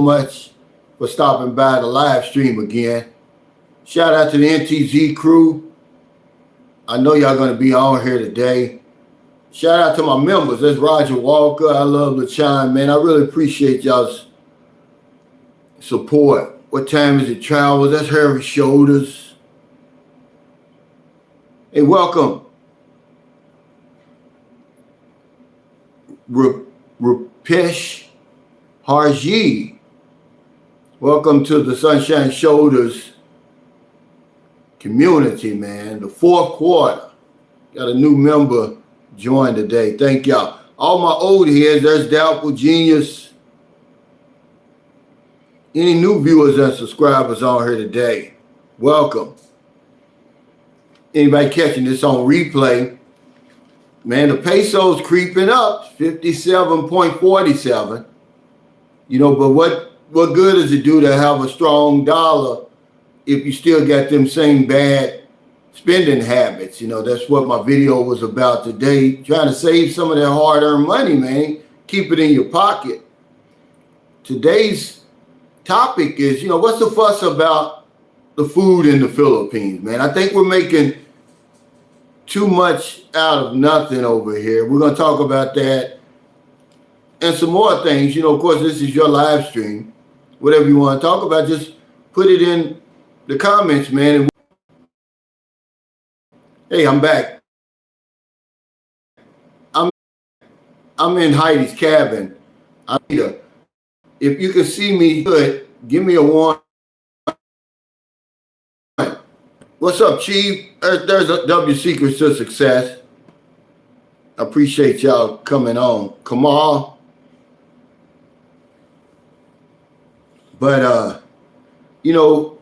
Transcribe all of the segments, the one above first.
much for stopping by the live stream again. Shout out to the NTZ crew. I know y'all going to be on here today. Shout out to my members. That's Roger Walker. I love LaChime, man. I really appreciate y'all's support. What time is it, Travels? That's Harry Shoulders. Hey, welcome. Rupesh Harji. Welcome to the Sunshine Shoulders community, man. The fourth quarter. Got a new member join today. Thank y'all. All my old heads, there's Doubtful Genius. Any new viewers and subscribers on here today, welcome. Anybody catching this on replay, man, the peso's creeping up, 57.47. You know, but what good does it do to have a strong dollar if you still got them same bad spending habits? You know, that's what my video was about today, trying to save some of that hard-earned money, man. Keep it in your pocket. Today's topic is, you know, what's the fuss about the food in the Philippines, man? I think we're making too much out of nothing over here. We're going to talk about that and some more things. You know, of course, this is your live stream. Whatever you want to talk about, just put it in the comments, man. Hey, I'm back. I'm in Heidi's cabin. If you can see me good, give me a 1. What's up, Chief? There's a W Secrets to Success. I appreciate y'all coming on. Kamal. But you know,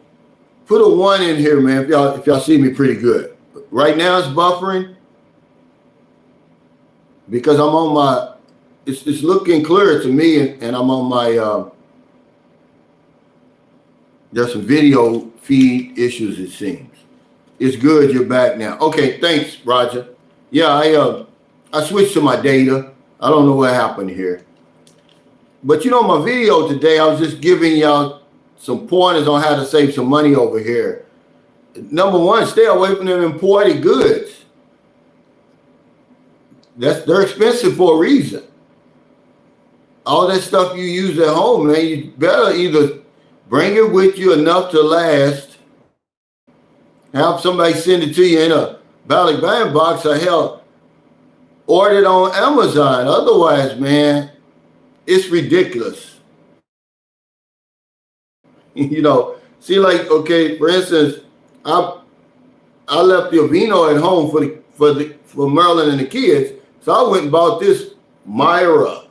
put a 1 in here, man, if y'all see me pretty good. Right now it's buffering because I'm on my, it's looking clear to me, and I'm on my there's some video feed issues, it seems. It's good you're back now. Okay, thanks, Roger. Yeah, I switched to my data. I don't know what happened here. But you know, my video today, I was just giving y'all some pointers on how to save some money over here. Number one, stay away from them imported goods. They're expensive for a reason. All that stuff you use at home, man, you better either bring it with you enough to last, have somebody send it to you in a Balik Band box, or hell, order it on Amazon. Otherwise, man, it's ridiculous. You know, see, like, okay, for instance, I left the Aveeno at home for Merlin and the kids, so I went and bought this Myra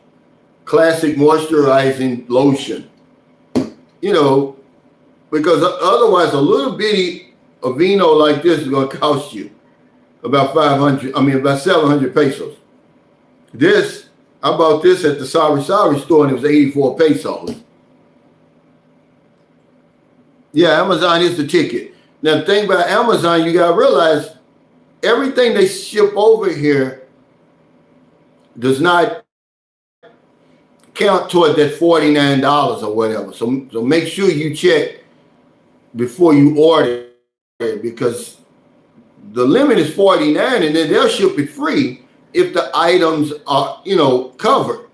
Classic Moisturizing Lotion. You know, because otherwise a little bitty Aveeno like this is going to cost you about 700 pesos. This, I bought this at the Sari store and it was 84 pesos. Yeah, Amazon is the ticket. Now, the thing about Amazon, you got to realize everything they ship over here does not count toward that $49 or whatever. So make sure you check before you order it, because the limit is $49 and then they'll ship it free if the items are, you know, covered.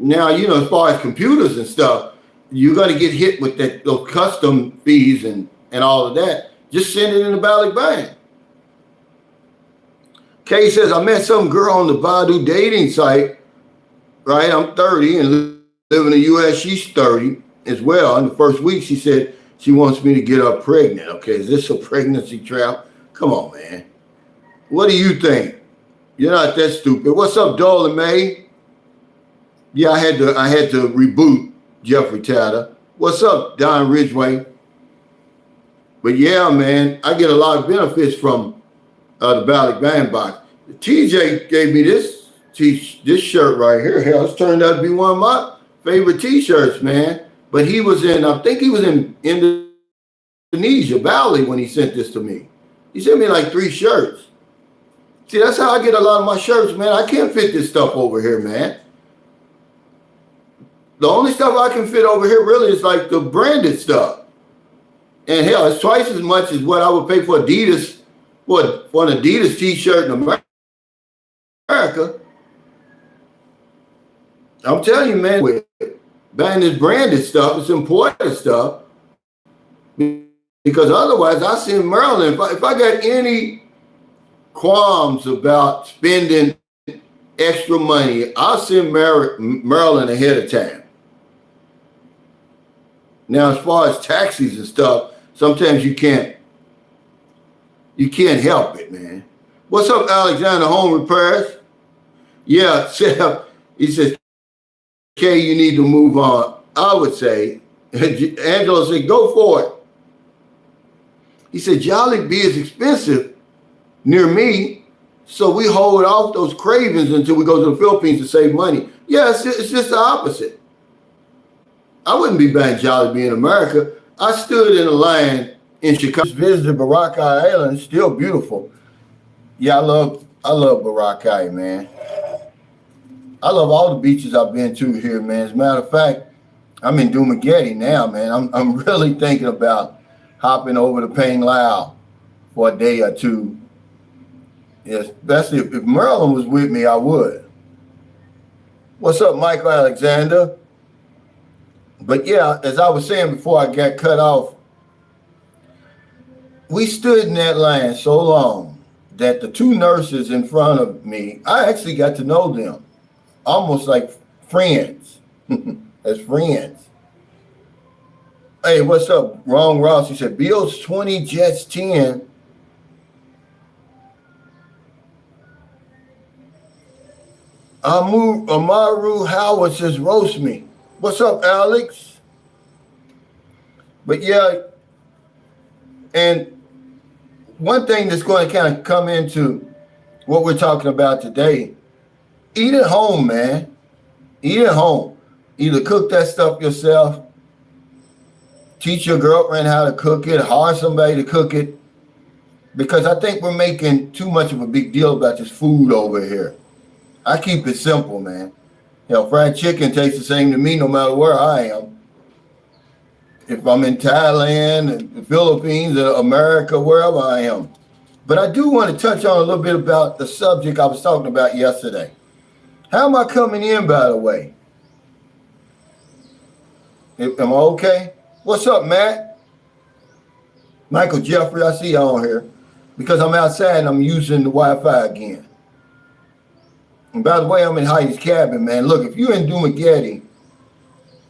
Now, you know, as far as computers and stuff, you're going to get hit with those custom fees and all of that. Just send it in the Balik Band. Kay says, I met some girl on the Badu dating site, right? I'm 30 and live in the U.S. She's 30 as well. In the first week, she said she wants me to get her pregnant. Okay, is this a pregnancy trap? Come on, man. What do you think? You're not that stupid. What's up, Dolan May? Yeah, I had to reboot Jeffrey Tatter. What's up, Don Ridgway? But yeah, man, I get a lot of benefits from the Balik Band box. TJ gave me this shirt right here. Hell, it's turned out to be one of my favorite t-shirts, man. But he was I think he was in Indonesia, Bali, when he sent this to me. He sent me like 3 shirts. See, that's how I get a lot of my shirts, man. I can't fit this stuff over here, man. The only stuff I can fit over here really is like the branded stuff. And hell, it's twice as much as what I would pay for Adidas, for an Adidas t-shirt in America. I'm telling you, man, with buying this branded stuff, it's important stuff. Because otherwise, I see in Maryland, if I got any qualms about spending extra money, I'll send Maryland ahead of time. Now, as far as taxis and stuff, sometimes you can't help it, man. What's up, Alexander Home Repairs? Yeah, Seth, he says, Kay, you need to move on. I would say, Angelo said, go for it. He said, Jollibee is expensive near me, so we hold off those cravings until we go to the Philippines to save money. Yeah, it's just the opposite. I wouldn't be buying Jollibee in America. I stood in a line in Chicago, visited Boracay Island. It's still beautiful. Yeah, I love Boracay, man. I love all the beaches I've been to here, man. As a matter of fact, I'm in Dumaguete now, man. I'm really thinking about hopping over to Pang Lao for a day or two. Especially if Merlin was with me, I would. What's up, Michael Alexander? But yeah, as I was saying before I got cut off, we stood in that line so long that the two nurses in front of me, I actually got to know them, almost like friends, as friends. Hey, what's up, Ron Ross? He said, Bills 20, Jets 10. Amaru Howard says, roast me. What's up, Alex? But yeah, and one thing that's going to kind of come into what we're talking about today, eat at home, man. Eat at home. Either cook that stuff yourself, teach your girlfriend how to cook it, hire somebody to cook it, because I think we're making too much of a big deal about this food over here. I keep it simple, man. You know, fried chicken tastes the same to me no matter where I am. If I'm in Thailand, the Philippines, America, wherever I am. But I do want to touch on a little bit about the subject I was talking about yesterday. How am I coming in, by the way? Am I okay? What's up, Matt? Michael Jeffrey, I see you on here. Because I'm outside and I'm using the Wi-Fi again. And by the way, I'm in Heidi's cabin, man. Look, if you're in Dumaguete,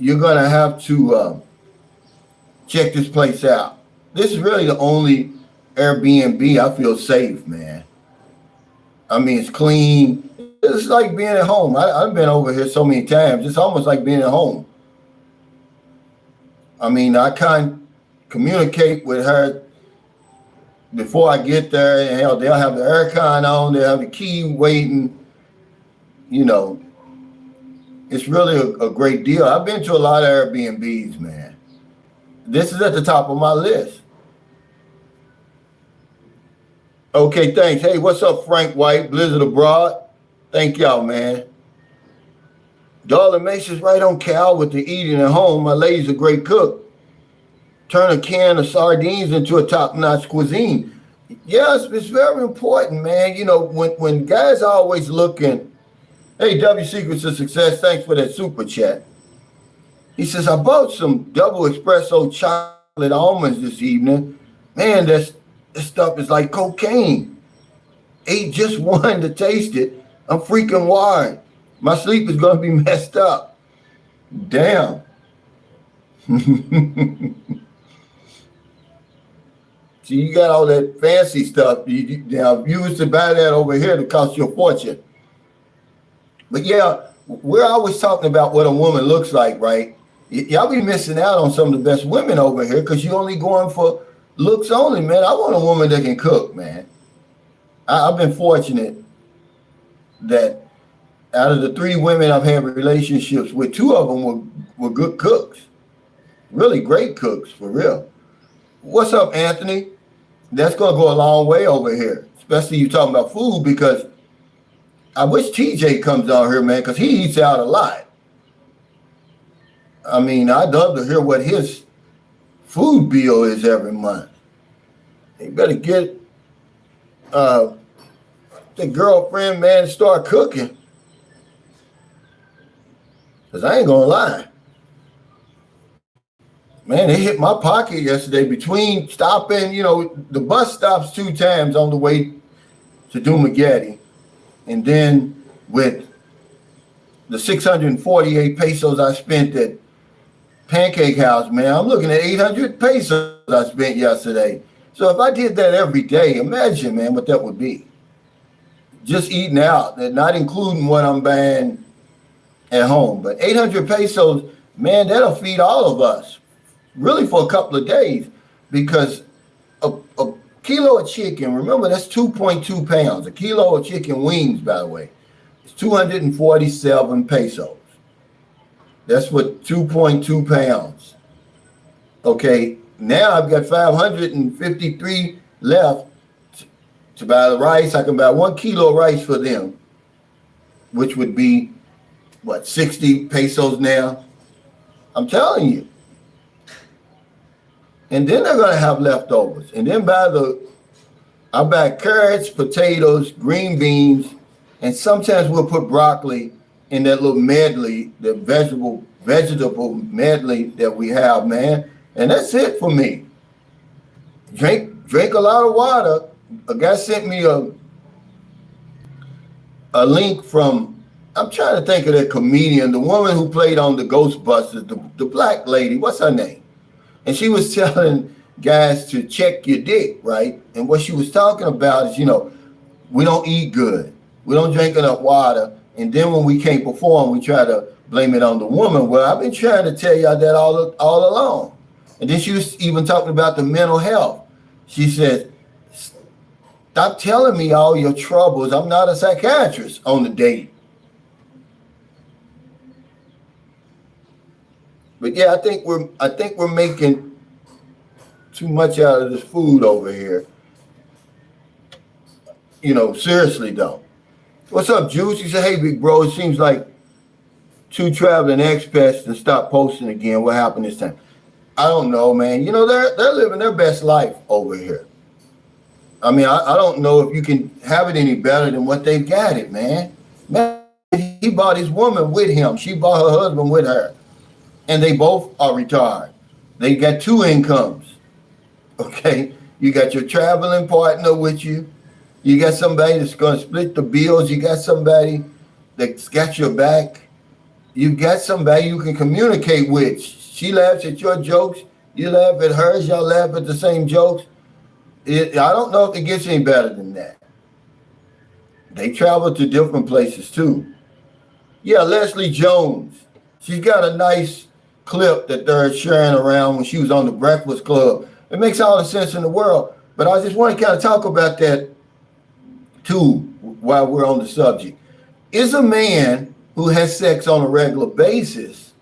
you're going to have to check this place out. This is really the only Airbnb I feel safe, man. I mean, it's clean. It's like being at home. I've been over here so many times. It's almost like being at home. I mean, I can't communicate with her before I get there. And hell, they'll have the aircon on. They'll have the key waiting. You know, it's really a great deal. I've been to a lot of Airbnbs, man. This is at the top of my list. Okay, thanks. Hey, what's up, Frank White, Blizzard Abroad? Thank y'all, man. Darla Mason's right on Cal with the eating at home. My lady's a great cook. Turn a can of sardines into a top-notch cuisine. Yes, it's very important, man. You know, when guys are always looking. Hey, W Secrets of Success, thanks for that super chat. He says, I bought some double espresso chocolate almonds this evening. Man, this stuff is like cocaine. Ate just one to taste it. I'm freaking wired. My sleep is going to be messed up. Damn. See, you got all that fancy stuff. Now, if you was to buy that over here, it cost you a fortune. But yeah, we're always talking about what a woman looks like, right? Y'all be missing out on some of the best women over here because you're only going for looks only, man. I want a woman that can cook, man. I've been fortunate that out of the 3 women I've had relationships with, 2 of them were good cooks. Really great cooks, for real. What's up, Anthony? That's going to go a long way over here, especially you talking about food, because I wish TJ comes down here, man, because he eats out a lot. I mean, I'd love to hear what his food bill is every month. You better get the girlfriend, man, to start cooking. Because I ain't going to lie. Man, it hit my pocket yesterday between stopping, the bus stops 2 times on the way to Dumaguete. And then with the 648 pesos I spent at Pancake House, man, I'm looking at 800 pesos I spent yesterday. So if I did that every day, imagine, man, what that would be. Just eating out, and not including what I'm buying at home. But 800 pesos, man, that'll feed all of us, really, for a couple of days, because a kilo of chicken, remember, that's 2.2 pounds. A kilo of chicken wings, by the way, is 247 pesos. That's what 2.2 pounds. Okay, now I've got 553 left to buy the rice. I can buy 1 kilo of rice for them, which would be, 60 pesos now? I'm telling you. And then they're going to have leftovers. And then I buy carrots, potatoes, green beans, and sometimes we'll put broccoli in that little medley, the vegetable medley that we have, man. And that's it for me. Drink a lot of water. A guy sent me a link from, I'm trying to think of that comedian, the woman who played on the Ghostbusters, the black lady, what's her name? And she was telling guys to check your dick, right? And what she was talking about is, we don't eat good. We don't drink enough water. And then when we can't perform, we try to blame it on the woman. Well, I've been trying to tell y'all that all along. And then she was even talking about the mental health. She said, stop telling me all your troubles. I'm not a psychiatrist on the date. But yeah, I think we're making too much out of this food over here. Seriously though. What's up, Juice? He said, hey, big bro, it seems like 2 traveling expats and stopped posting again. What happened this time? I don't know, man. They're living their best life over here. I mean, I don't know if you can have it any better than what they've got it, man. Man, he bought his woman with him. She bought her husband with her. And they both are retired. They got 2 incomes. Okay? You got your traveling partner with you. You got somebody that's going to split the bills. You got somebody that's got your back. You've got somebody you can communicate with. She laughs at your jokes. You laugh at hers. Y'all laugh at the same jokes. I don't know if it gets any better than that. They travel to different places too. Yeah, Leslie Jones. She's got a nice clip that they're sharing around when she was on the Breakfast Club. It makes all the sense in the world. But I just want to kind of talk about that too while we're on the subject. Is a man who has sex on a regular basis,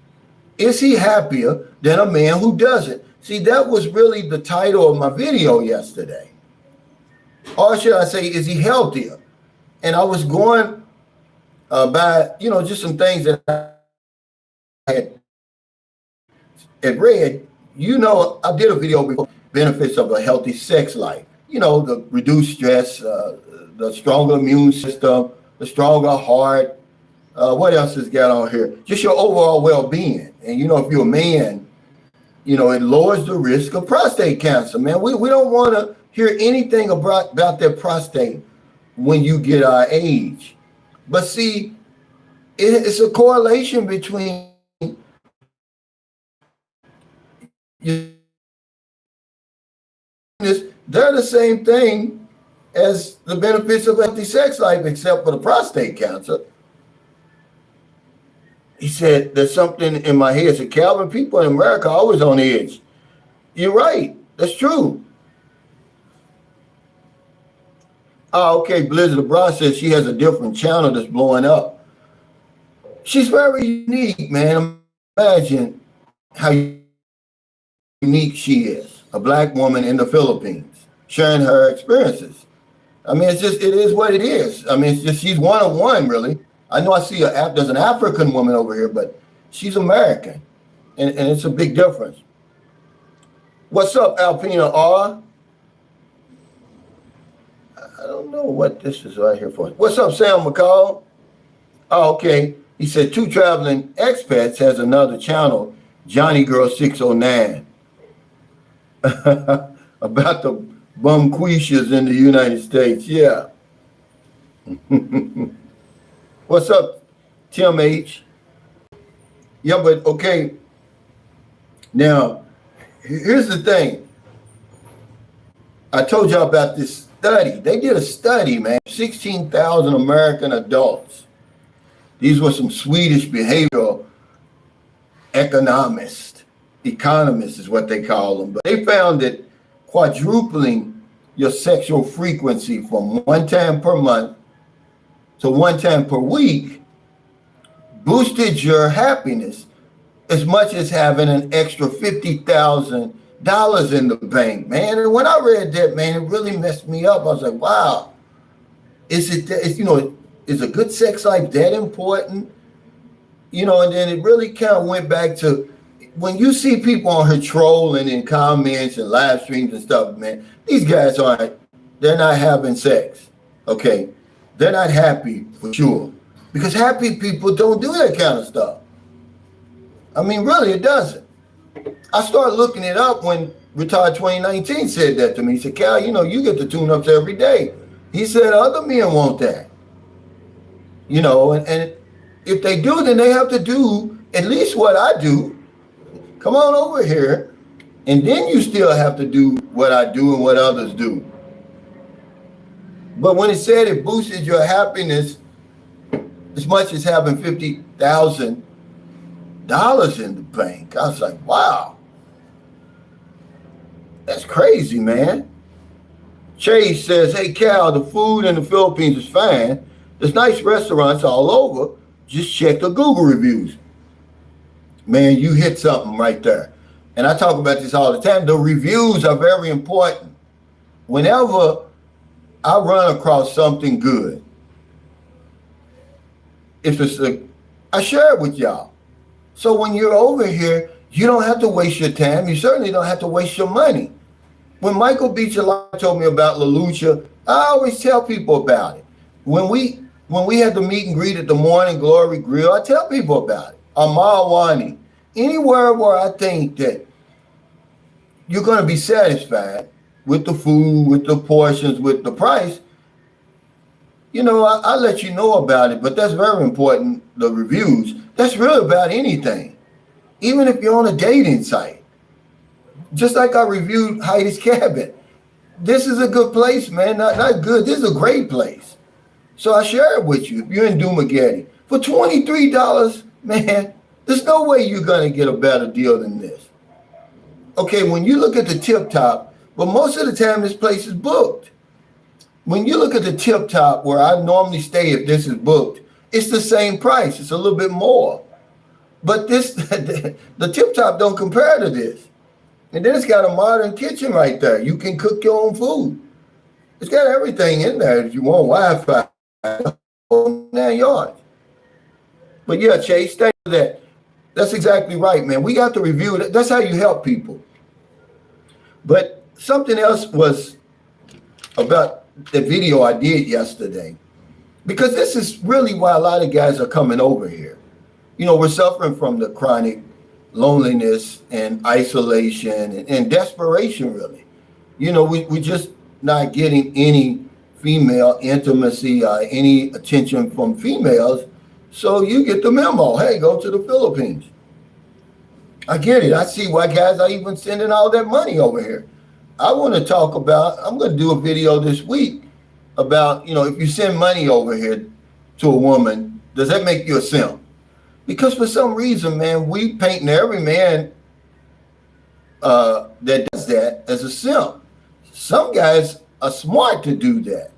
is he happier than a man who doesn't? See, that was really the title of my video yesterday. Or should I say, is he healthier? And I was going by, just some things that I had read. I did a video before, benefits of a healthy sex life. The reduced stress, the stronger immune system, the stronger heart. What else has got on here? Just your overall well-being. And, if you're a man, it lowers the risk of prostate cancer, man. We don't want to hear anything about that prostate when you get our age. But see, it's a correlation between they're the same thing as the benefits of a healthy sex life, except for the prostate cancer. He said, there's something in my head. So Calvin, people in America are always on edge. You're right. That's true. Oh, okay. Blizzard LeBron says she has a different channel that's blowing up. She's very unique, man. Imagine how unique she is. A black woman in the Philippines sharing her experiences. I mean, it is what it is. I mean, it's just, she's one of one, really. I know I see there's an African woman over here, but she's American. and it's a big difference. What's up, Alpina R? I don't know what this is right here for. What's up, Sam McCall? Oh, okay. He said Two Traveling Expats has another channel, Johnny Girl 609, about the bumquishas in the United States. Yeah. What's up, Tim H? Yeah, but okay. Now, here's the thing. I told y'all about this study. They did a study, man. 16,000 American adults. These were some Swedish behavioral economists is what they call them. But they found that quadrupling your sexual frequency from one time per month to one time per week boosted your happiness as much as having an extra $50,000 in the bank, man. And when I read that, man, it really messed me up. I was like, wow, is a good sex life that important? And then it really kind of went back to when you see people on here trolling in comments and live streams and stuff, man, these guys they're not having sex, okay? They're not happy for sure. Because happy people don't do that kind of stuff. I mean, really, it doesn't. I started looking it up when Retired 2019 said that to me. He said, Cal, you get the tune-ups every day. He said other men want that. And if they do, then they have to do at least what I do. Come on over here. And then you still have to do what I do and what others do. But when it said it boosted your happiness as much as having $50,000 in the bank, I was like, wow. That's crazy, man. Chase says, hey, Cal, the food in the Philippines is fine. There's nice restaurants all over. Just check the Google reviews. Man, you hit something right there. And I talk about this all the time. The reviews are very important. Whenever I run across something good, I share it with y'all. So when you're over here, you don't have to waste your time. You certainly don't have to waste your money. When Michael Beachalai told me about La Lucha, I always tell people about it. When we had the meet and greet at the Morning Glory Grill, I tell people about it. Amalwani, anywhere where I think that you're going to be satisfied with the food, with the portions, with the price, I let you know about it. But that's very important, the reviews. That's really about anything. Even if you're on a dating site. Just like I reviewed Heidi's Cabin. This is a good place, man. Not good. This is a great place. So I share it with you. If you're in Dumageddon, for $23, man, there's no way you're going to get a better deal than this. Okay, when you look at the Tip Top, but most of the time this place is booked. When you look at the Tip Top where I normally stay if this is booked, it's the same price. It's a little bit more. But the Tip Top don't compare to this. And then it's got a modern kitchen right there. You can cook your own food. It's got everything in there if you want Wi-Fi. 9 yards. But yeah, Chase, thank you for that. That's exactly right, man. We got to review it. That's how you help people. But something else was about the video I did yesterday. Because this is really why a lot of guys are coming over here. We're suffering from the chronic loneliness and isolation and desperation, really. We're just not getting any female intimacy, any attention from females. So you get the memo. Hey, go to the Philippines. I get it. I see why guys are even sending all that money over here. I want to talk about, I'm going to do a video this week about, if you send money over here to a woman, does that make you a simp? Because for some reason, man, we painting every man that does that as a simp. Some guys are smart to do that.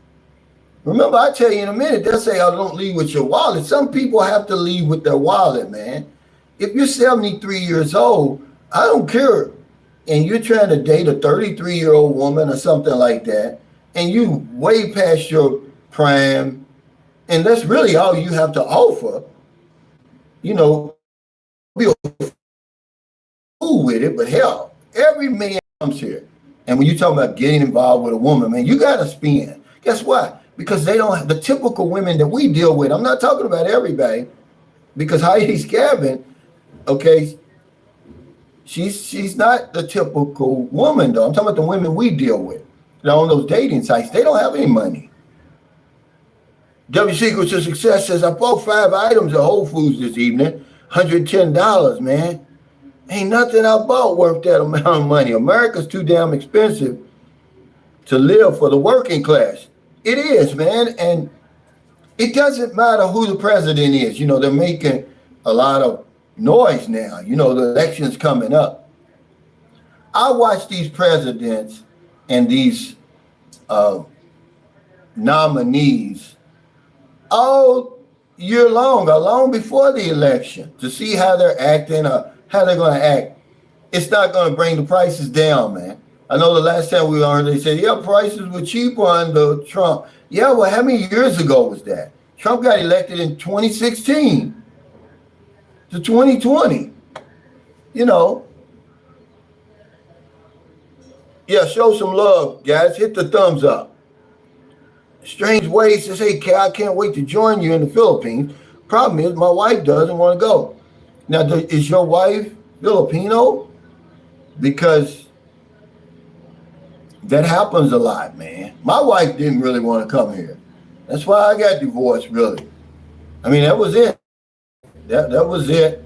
Remember, I tell you in a minute, they'll say, oh, don't leave with your wallet. Some people have to leave with their wallet, man. If you're 73 years old, I don't care. And you're trying to date a 33-year-old woman or something like that, and you way past your prime, and that's really all you have to offer, be cool with it, but hell, every man comes here. And when you talk about getting involved with a woman, man, you got to spend. Guess what? Because they don't have the typical women that we deal with. I'm not talking about everybody, because Heidi Scavin, okay, she's not the typical woman, though. I'm talking about the women we deal with. They're on those dating sites. They don't have any money. W Secrets of Success says, I bought 5 items at Whole Foods this evening, $110, man. Ain't nothing I bought worth that amount of money. America's too damn expensive to live for the working class. It is, man. And it doesn't matter who the president is. You know, they're making a lot of noise now. You know, the election's coming up. I watch these presidents and these nominees all year long before the election, to see how they're acting or how they're going to act. It's not going to bring the prices down, man. I know the last time we were on, they said, yeah, prices were cheaper under Trump. Yeah, well, how many years ago was that? Trump got elected in 2016 to 2020. You know. Yeah, show some love, guys. Hit the thumbs up. Strange Way says, hey, Cal, I can't wait to join you in the Philippines. Problem is, my wife doesn't want to go. Now, is your wife Filipino? Because that happens a lot, man. My wife didn't really want to come here. That's why I got divorced, really. I mean, that was it. That was it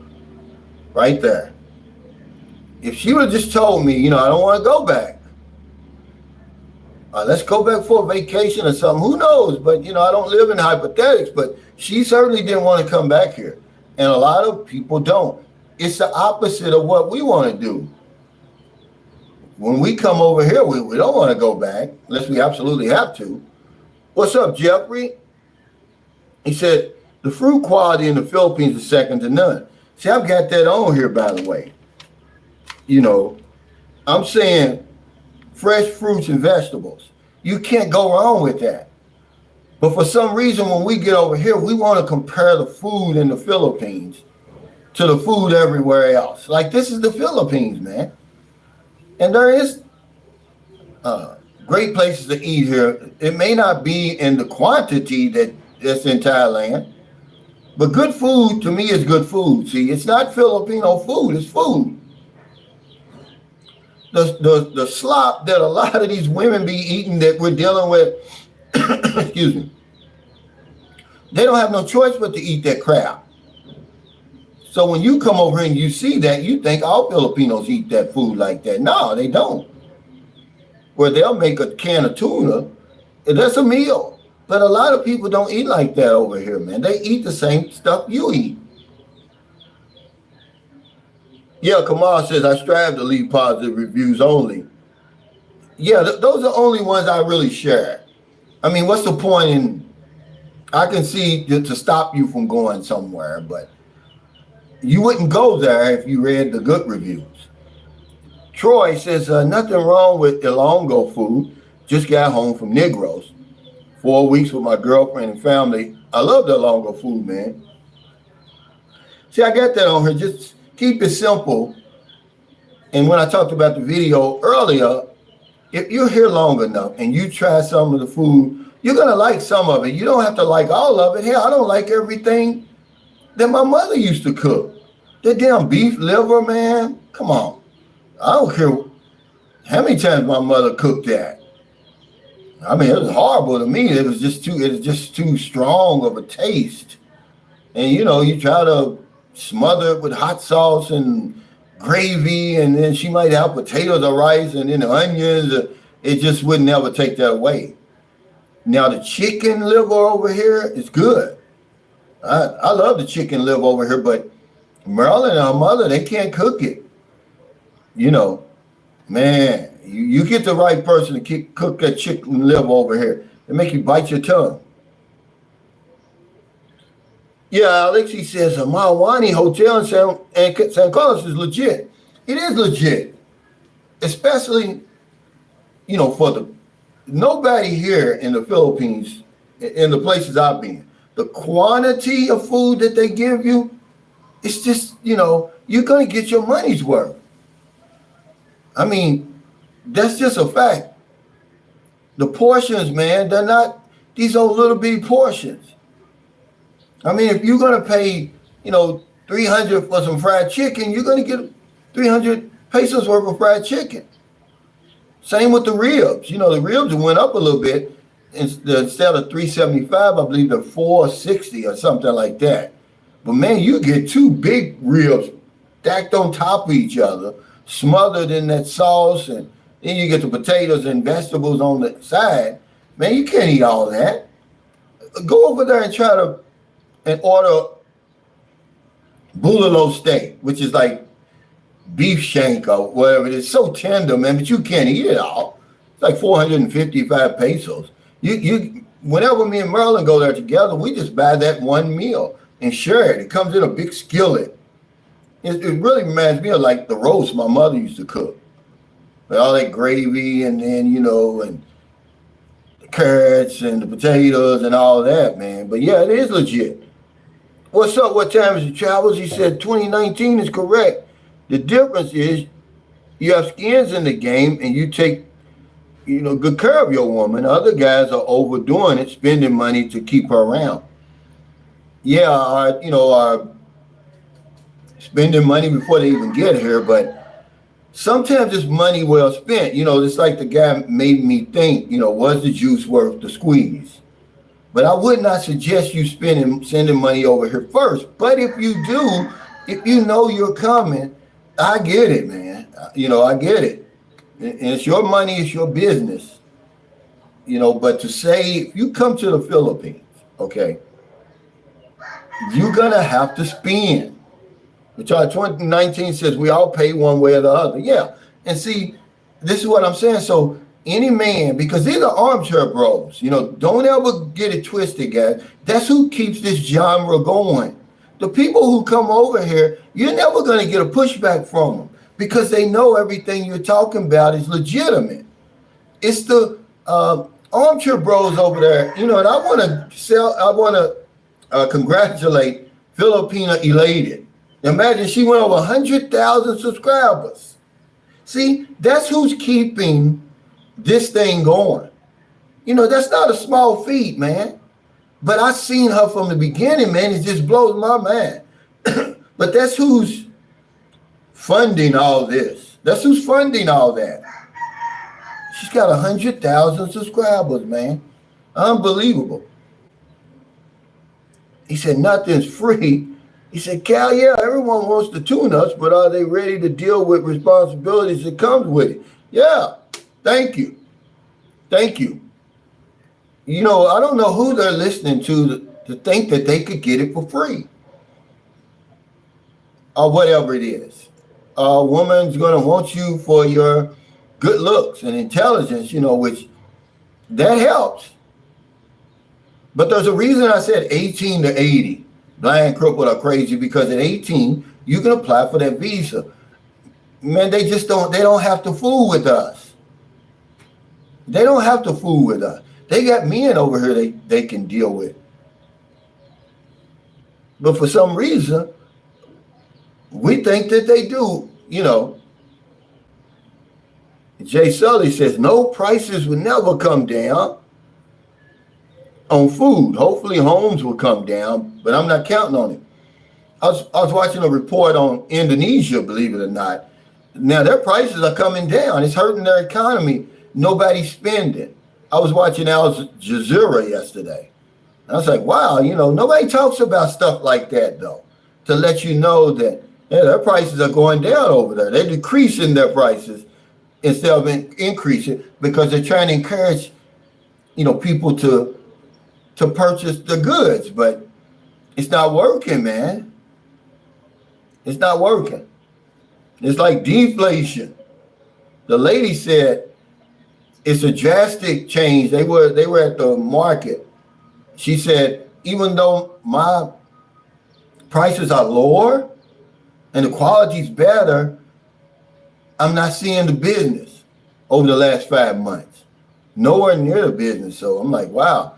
right there. If she would have just told me, you know, I don't want to go back. Let's go back for a vacation or something. Who knows? But, you know, I don't live in hypothetics. But she certainly didn't want to come back here. And a lot of people don't. It's the opposite of what we want to do. When we come over here, we don't want to go back unless we absolutely have to. What's up, Jeffrey? He said, the fruit quality in the Philippines is second to none. See, I've got that on here, by the way. You know, I'm saying fresh fruits and vegetables. You can't go wrong with that. But for some reason, when we get over here, we want to compare the food in the Philippines to the food everywhere else. Like, this is the Philippines, man. And there is great places to eat here. It may not be in the quantity that's in Thailand, but good food to me is good food. See, it's not Filipino food, it's food. The slop that a lot of these women be eating that we're dealing with, excuse me, they don't have no choice but to eat that crap. So when you come over here and you see that, you think all Filipinos eat that food like that. No, they don't. Where they'll make a can of tuna, and that's a meal. But a lot of people don't eat like that over here, man. They eat the same stuff you eat. Yeah, Kamal says, I strive to leave positive reviews only. Yeah, those are only ones I really share. I mean, what's the point in, I can see to stop you from going somewhere, but you wouldn't go there if you read the good reviews. Troy says, nothing wrong with Ilongo food. Just got home from Negros. 4 weeks with my girlfriend and family. I love the Ilongo food, man. See, I got that on here. Just keep it simple. And when I talked about the video earlier, if you're here long enough and you try some of the food, you're going to like some of it. You don't have to like all of it. Hell, I don't like everything that my mother used to cook. That damn beef liver, man. Come on. I don't care how many times my mother cooked that. I mean, it was horrible to me. It was just too strong of a taste. And you know, you try to smother it with hot sauce and gravy, and then she might have potatoes or rice and then the onions. It just would never take that away. Now the chicken liver over here is good. I love the chicken liver over here, but Marilyn and her mother, they can't cook it. You know, man, you get the right person to cook that chicken liver over here. It make you bite your tongue. Yeah, Alexi says a Mawani hotel in San Carlos is legit. It is legit, especially, you know, for nobody here in the Philippines, in the places I've been, the quantity of food that they give you, it's just, you know, you're going to get your money's worth. I mean, that's just a fact. The portions, man, they're not these old little bitty portions. I mean, if you're gonna pay, 300 for some fried chicken, you're gonna get 300 pesos worth of fried chicken. Same with the ribs. The ribs went up a little bit. Instead of 375, I believe they're 460 or something like that. But man, you get two big ribs stacked on top of each other, smothered in that sauce, and then you get the potatoes and vegetables on the side. Man, you can't eat all that. Go over there and try to and order bulalo steak, which is like beef shank or whatever it is. So tender, man, but you can't eat it all. It's like 455 pesos. You whenever me and Merlin go there together, we just buy that one meal and share it. It comes in a big skillet. It really reminds me of like the roast my mother used to cook. With all that gravy and then, and the carrots and the potatoes and all that, man. But yeah, it is legit. What's up? What time is it, Travels? He said 2019 is correct. The difference is you have skins in the game and you take, good care of your woman. Other guys are overdoing it, spending money to keep her around. Yeah, are spending money before they even get here, but sometimes it's money well spent. It's like the guy made me think, was the juice worth the squeeze? But I would not suggest you sending money over here first. But if you do, if you know you're coming, I get it, man. I get it. And it's your money, it's your business. But to say, if you come to the Philippines, okay, you're going to have to spend. Which 2019 says we all pay one way or the other. Yeah. And see, this is what I'm saying. So any man, because these are armchair bros, don't ever get it twisted, guys. That's who keeps this genre going. The people who come over here, you're never going to get a pushback from them because they know everything you're talking about is legitimate. It's the armchair bros over there, and I want to congratulate Filipina Elated. Imagine she went over 100,000 subscribers. See, that's who's keeping this thing going. That's not a small feat, man. But I seen her from the beginning, man. It just blows my mind. But that's who's funding all this. That's who's funding all that. She's got 100,000 subscribers, man. Unbelievable. He said, nothing's free. He said, Cal, yeah, everyone wants to tune us, but are they ready to deal with responsibilities that comes with it? Yeah, thank you. Thank you. I don't know who they're listening to think that they could get it for free. Or whatever it is. A woman's going to want you for your good looks and intelligence, which that helps. But there's a reason I said 18 to 80. Blind, crippled, or crazy, because at 18, you can apply for that visa. Man, they don't have to fool with us. They don't have to fool with us. They got men over here they can deal with. But for some reason, we think that they do, Jay Sully says, no, prices will never come down on food. Hopefully homes will come down, but I'm not counting on it. I was watching a report on Indonesia, believe it or not. Now their prices are coming down. It's hurting their economy. Nobody's spending. I was watching Al Jazeera yesterday. And I was like, wow, nobody talks about stuff like that though, to let you know that their prices are going down over there. They're decreasing their prices instead of increasing because they're trying to encourage, people to purchase the goods, but it's not working, man. It's not working. It's like deflation. The lady said it's a drastic change. They were at the market. She said, even though my prices are lower and the quality's better, I'm not seeing the business over the last 5 months. Nowhere near the business. So I'm like, wow.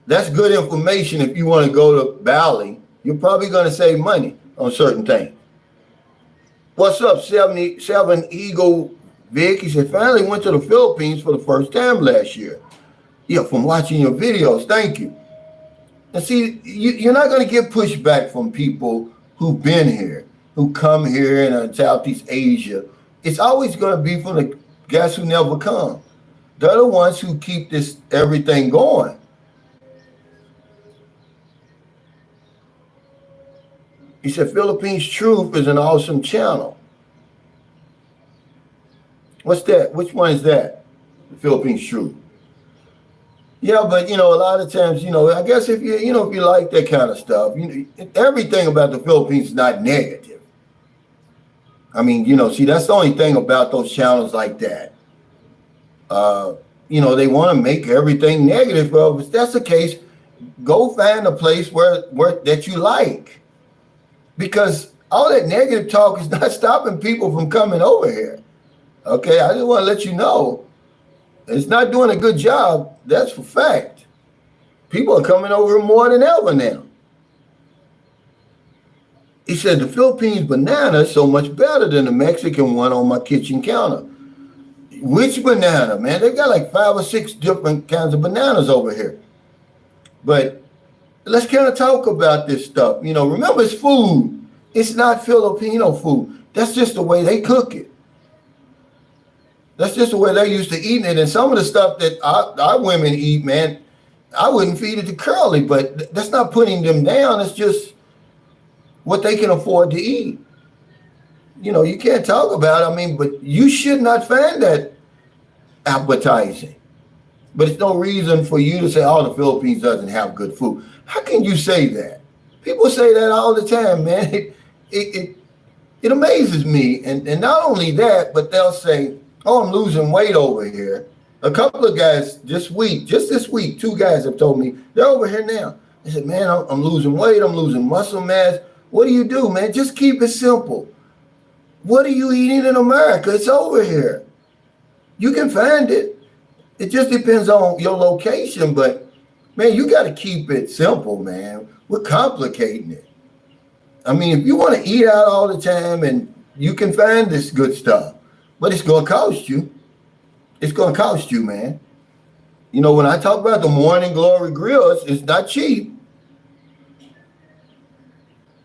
That's good information if you want to go to Bali. You're probably going to save money on certain things. What's up, 77 Eagle Vic? He said, finally went to the Philippines for the first time last year. Yeah, from watching your videos. Thank you. And see, you're not going to get pushback from people who've been here, who come here in Southeast Asia. It's always going to be from the guys who never come. They're the ones who keep this everything going. He said, Philippines Truth is an awesome channel. What's that? Which one is that? The Philippines Truth. Yeah, but a lot of times, I guess if you like that kind of stuff, everything about the Philippines is not negative. I mean, see, that's the only thing about those channels like that. They want to make everything negative. Well, if that's the case, go find a place where that you like. Because all that negative talk is not stopping people from coming over here. Okay, I just want to let you know. It's not doing a good job. That's for fact. People are coming over more than ever now. He said the Philippines banana is so much better than the Mexican one on my kitchen counter. Which banana, man? They got like 5 or 6 different kinds of bananas over here. But let's kind of talk about this stuff. Remember, it's food. It's not Filipino food. That's just the way they cook it. That's just the way they're used to eating it. And some of the stuff that our women eat, man, I wouldn't feed it to Curly, but that's not putting them down. It's just what they can afford to eat. You can't talk about it. But you should not find that appetizing. But it's no reason for you to say, oh, the Philippines doesn't have good food. How can you say that? People say that all the time, man. It amazes me. And not only that, but they'll say, oh, I'm losing weight over here. A couple of guys just this week, 2 guys have told me they're over here now. They said, man, I'm losing weight. I'm losing muscle mass. What do you do, man? Just keep it simple. What are you eating in America? It's over here. You can find it. It just depends on your location. But, man, you got to keep it simple, man. We're complicating it. If you want to eat out all the time and you can find this good stuff, but it's going to cost you. It's going to cost you, man. When I talk about the Morning Glory Grill, it's not cheap.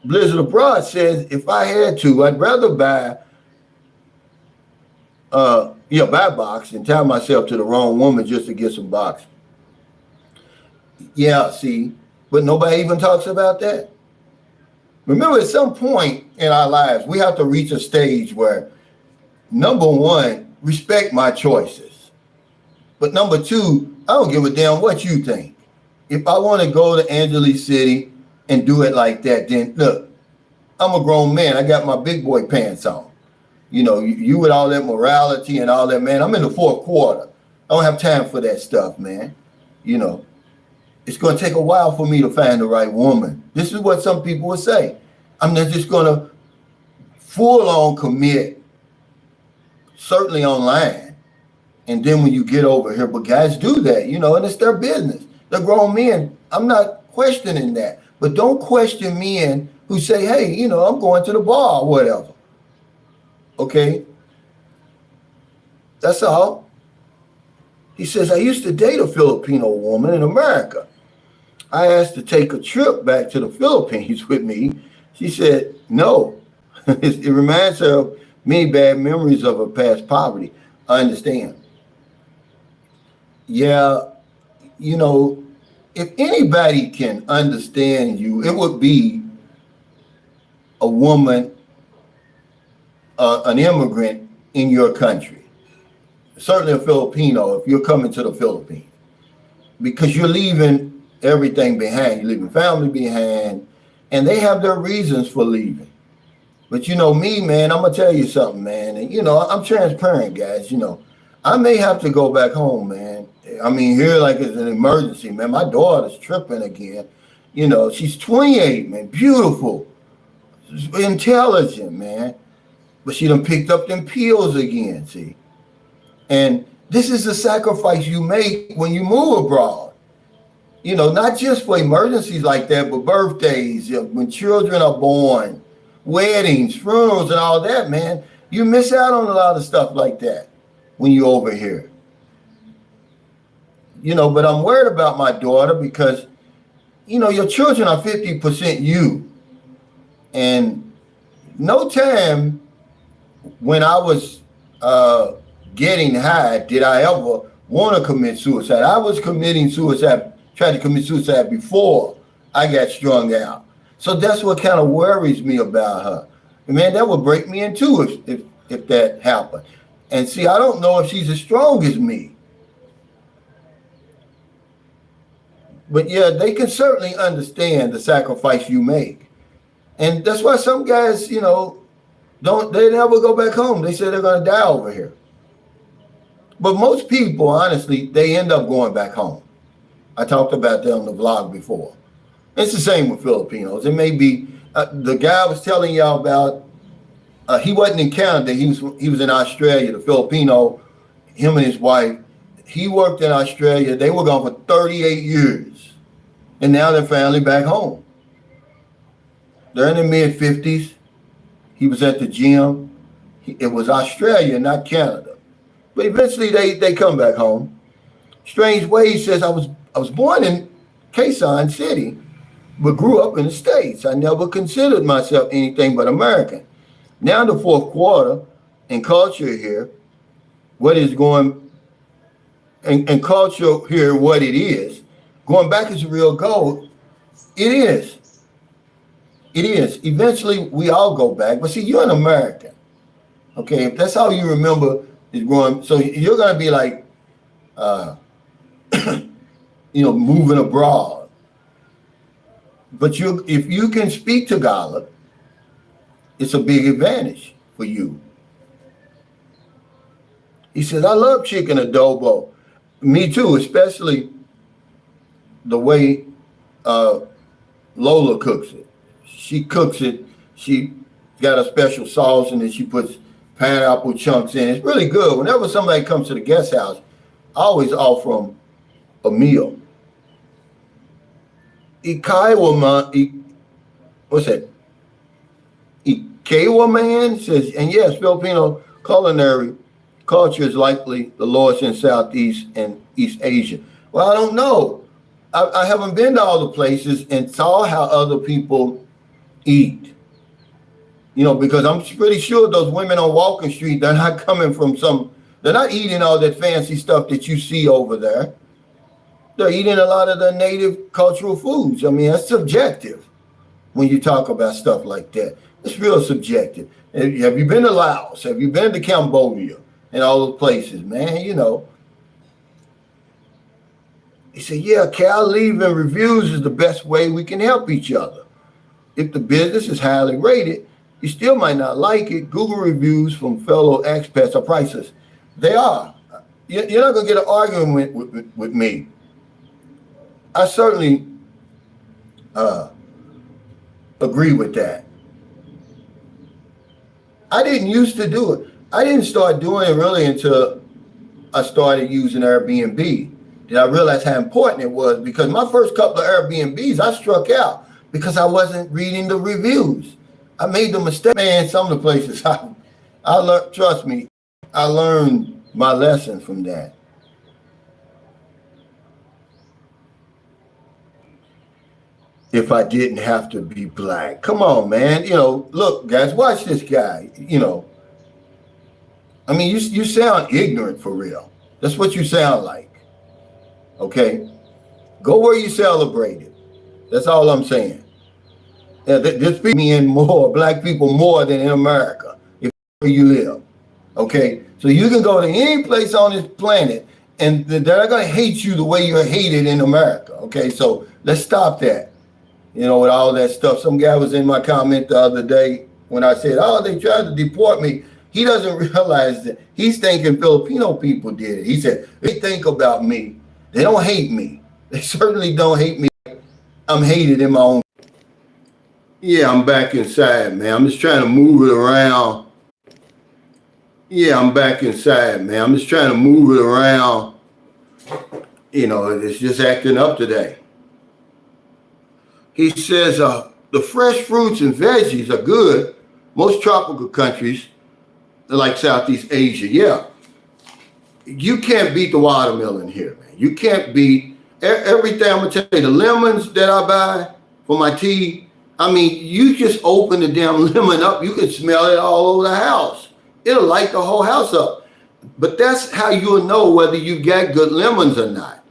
Blizzard Abroad says, if I had to, I'd rather buy a box and tie myself to the wrong woman just to get some box. Yeah, see, but nobody even talks about that. Remember, at some point in our lives, we have to reach a stage where, number one, respect my choices. But number 2, I don't give a damn what you think. If I want to go to Angeles City and do it like that, then look, I'm a grown man. I got my big boy pants on. You with all that morality and all that, man, I'm in the 4th quarter. I don't have time for that stuff, man. It's going to take a while for me to find the right woman. This is what some people will say. I'm not just going to full on commit, certainly online. And then when you get over here, but guys do that, and it's their business. They're grown men. I'm not questioning that. But don't question men who say, hey, I'm going to the bar or whatever. Okay? That's all. He says, I used to date a Filipino woman in America. I asked to take a trip back to the Philippines with me. She said, no. It reminds her of many bad memories of her past poverty. I understand. Yeah, if anybody can understand you, it would be a woman, an immigrant in your country. Certainly a Filipino if you're coming to the Philippines. Because you're leaving everything behind. You're leaving family behind. And they have their reasons for leaving. But me, man, I'm going to tell you something, man. And, I'm transparent, guys. I may have to go back home, man. Here like it's an emergency, man. My daughter's tripping again. She's 28, man. Beautiful. Intelligent, man. But she done picked up them pills again, see. And this is the sacrifice you make when you move abroad. Not just for emergencies like that, but birthdays, when children are born, weddings, funerals, and all that, man. You miss out on a lot of stuff like that when you're over here. But I'm worried about my daughter because, your children are 50% you. And no time when I was getting high did I ever want to commit suicide. I was committing suicide, tried to commit suicide before I got strung out. So that's what kind of worries me about her. Man, that would break me in two if that happened. And see, I don't know if she's as strong as me. But yeah, they can certainly understand the sacrifice you make. And that's why some guys, they never go back home. They say they're going to die over here. But most people, honestly, they end up going back home. I talked about that on the vlog before. It's the same with Filipinos. It may be, the guy I was telling y'all about, he wasn't in Canada. He was in Australia, the Filipino, him and his wife. He worked in Australia. They were gone for 38 years. And now they're finally back home. They're in their mid-50s. He was at the gym. It was Australia, not Canada. But eventually they come back home. Strange way, he says, I was born in Quezon City, but grew up in the States. I never considered myself anything but American. Now in the fourth quarter, in culture here, what is going, and culture here, what it is, going back is a real goal. It is. It is. Eventually, we all go back. But see, you're an American. Okay, if that's how you remember is growing, so you're going to be like, moving abroad. But if you can speak Tagalog, it's a big advantage for you. He says, I love chicken adobo. Me too, especially the way Lola cooks it. She cooks it. She got a special sauce and then she puts pineapple chunks in. It's really good. Whenever somebody comes to the guest house, I always offer them a meal. What's that? Ikawa man says, and yes, Filipino culinary culture is likely the lowest in Southeast and East Asia. Well, I don't know. I haven't been to all the places and saw how other people eat. Because I'm pretty sure those women on Walking Street, they're not coming from they're not eating all that fancy stuff that you see over there. They're eating a lot of the native cultural foods. I mean, that's subjective when you talk about stuff like that. It's real subjective. Have you been to Laos? Have you been to Cambodia and all those places, man? He said, yeah, Cal, leaving reviews is the best way we can help each other. If the business is highly rated, you still might not like it. Google reviews from fellow expats are priceless. They are. You're not going to get an argument with me. I certainly agree with that. I didn't used to do it. I didn't start doing it really until I started using Airbnb. Then I realized how important it was, because my first couple of Airbnbs, I struck out because I wasn't reading the reviews. I made the mistake. Man, some of the places I learned, trust me, I learned my lesson from that. If I didn't have to be black. Come on, man. Look, guys, watch this guy. I mean, you sound ignorant for real. That's what you sound like. Okay? Go where you celebrate it. That's all I'm saying. There's black people more than in America, if you live. Okay? So you can go to any place on this planet and they're not going to hate you the way you're hated in America. Okay? So let's stop that. With all that stuff. Some guy was in my comment the other day when I said, oh, they tried to deport me. He doesn't realize that he's thinking Filipino people did it. He said, they think about me. They don't hate me. They certainly don't hate me. I'm hated in my own. Yeah, I'm back inside, man. I'm just trying to move it around. Yeah, I'm back inside, man. I'm just trying to move it around. It's just acting up today. He says, the fresh fruits and veggies are good, most tropical countries, like Southeast Asia, yeah, you can't beat the watermelon here, man. You can't beat everything. I'm gonna tell you, the lemons that I buy for my tea, I mean, you just open the damn lemon up, you can smell it all over the house. It'll light the whole house up. But that's how you'll know whether you got good lemons or not.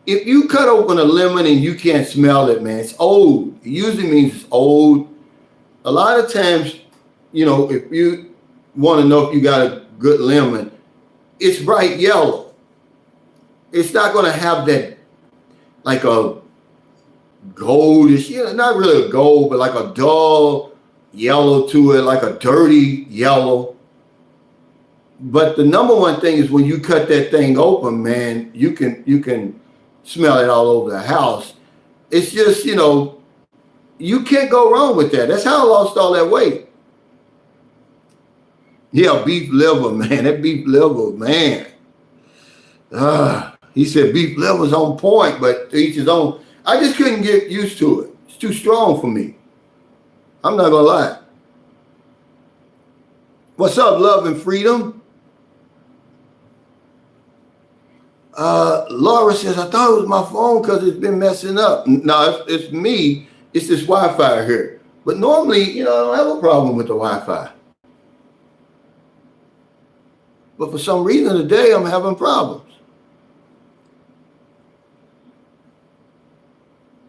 If you cut open a lemon and you can't smell it, man, it's old. It usually means it's old. A lot of times, you know, if you want to know if you got a good lemon, it's bright yellow. It's not going to have that, like a goldish, you know, not really a gold, but like a dull yellow to it, like a dirty yellow. But the number one thing is when you cut that thing open, man, you can smell it all over the house. It's just, you know, you can't go wrong with that. That's how I lost all that weight. Yeah, beef liver, man. That beef liver, man. He said beef liver's on point, but to each his own. I just couldn't get used to it. It's too strong for me. I'm not gonna lie. What's up, love and freedom? Laura says, I thought it was my phone because it's been messing up. No, it's me. It's this Wi-Fi here. But normally, you know, I don't have a problem with the Wi-Fi. But for some reason today, I'm having problems.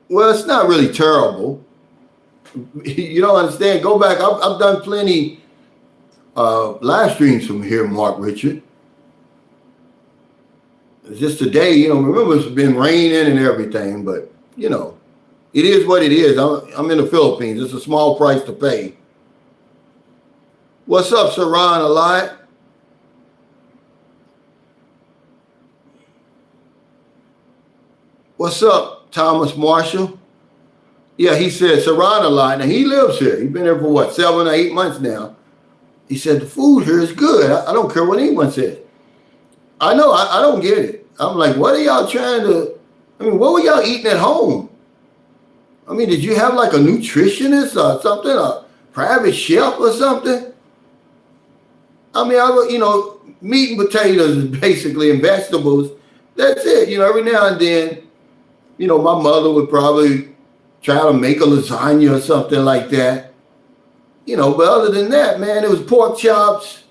Well, it's not really terrible. You don't understand. Go back. I've done plenty live streams from here, Mark Richard. It's just today, you know, remember it's been raining and everything, but, you know, it is what it is. I'm in the Philippines. It's a small price to pay. What's up, Saran, a lot? What's up, Thomas Marshall? Yeah, he said Saran a lot. Now, he lives here. He's been here for what, 7 or 8 months now. He said the food here is good. I don't care what anyone says. I know, I don't get it. I'm like, what are y'all trying to, I mean, what were y'all eating at home? I mean, did you have like a nutritionist or something, a private chef or something? I mean, you know, meat and potatoes basically and vegetables. That's it. You know, every now and then, you know, my mother would probably try to make a lasagna or something like that. You know, but other than that, man, it was pork chops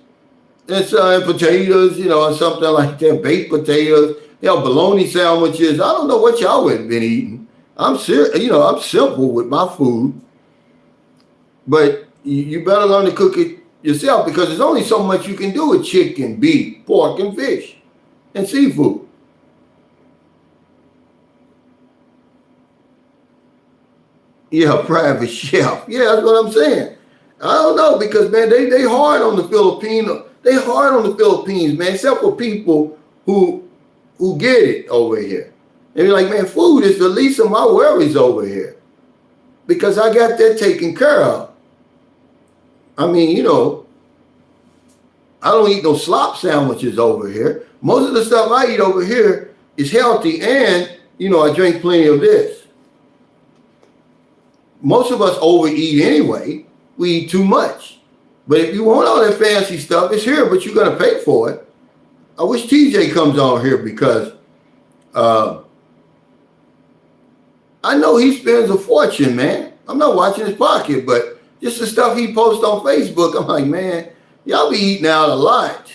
and potatoes, you know, or something like that, baked potatoes, you know, bologna sandwiches. I don't know what y'all would have been eating. I'm serious, you know, I'm simple with my food. But you better learn to cook it yourself because there's only so much you can do with chicken, beef, pork, and fish, and seafood. Yeah, private chef. Yeah, that's what I'm saying. I don't know because, man, they hard on the Filipino. They hard on the Philippines, man, except for people who get it over here. And you're like, man, food is the least of my worries over here because I got that taken care of. I mean, you know, I don't eat no slop sandwiches over here. Most of the stuff I eat over here is healthy and, you know, I drink plenty of this. Most of us overeat anyway. We eat too much. But if you want all that fancy stuff, it's here, but you're going to pay for it. I wish TJ comes on here because I know he spends a fortune, man. I'm not watching his pocket, but just the stuff he posts on Facebook, I'm like, man, y'all be eating out a lot.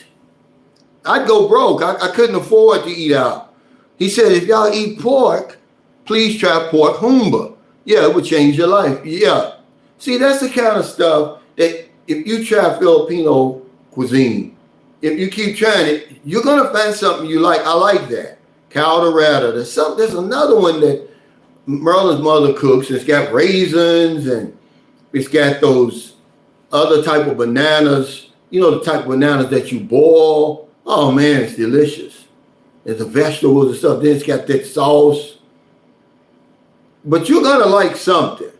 I'd go broke. I couldn't afford to eat out. He said, if y'all eat pork, please try pork humba. Yeah, it would change your life. Yeah. See, that's the kind of stuff that if you try Filipino cuisine, if you keep trying it, you're going to find something you like. I like that. Caldereta. There's another one that Merlin's mother cooks. It's got raisins and it's got those other type of bananas. You know, the type of bananas that you boil. Oh, man, it's delicious. There's the vegetables and stuff. Then it's got that sauce. But you're going to like something.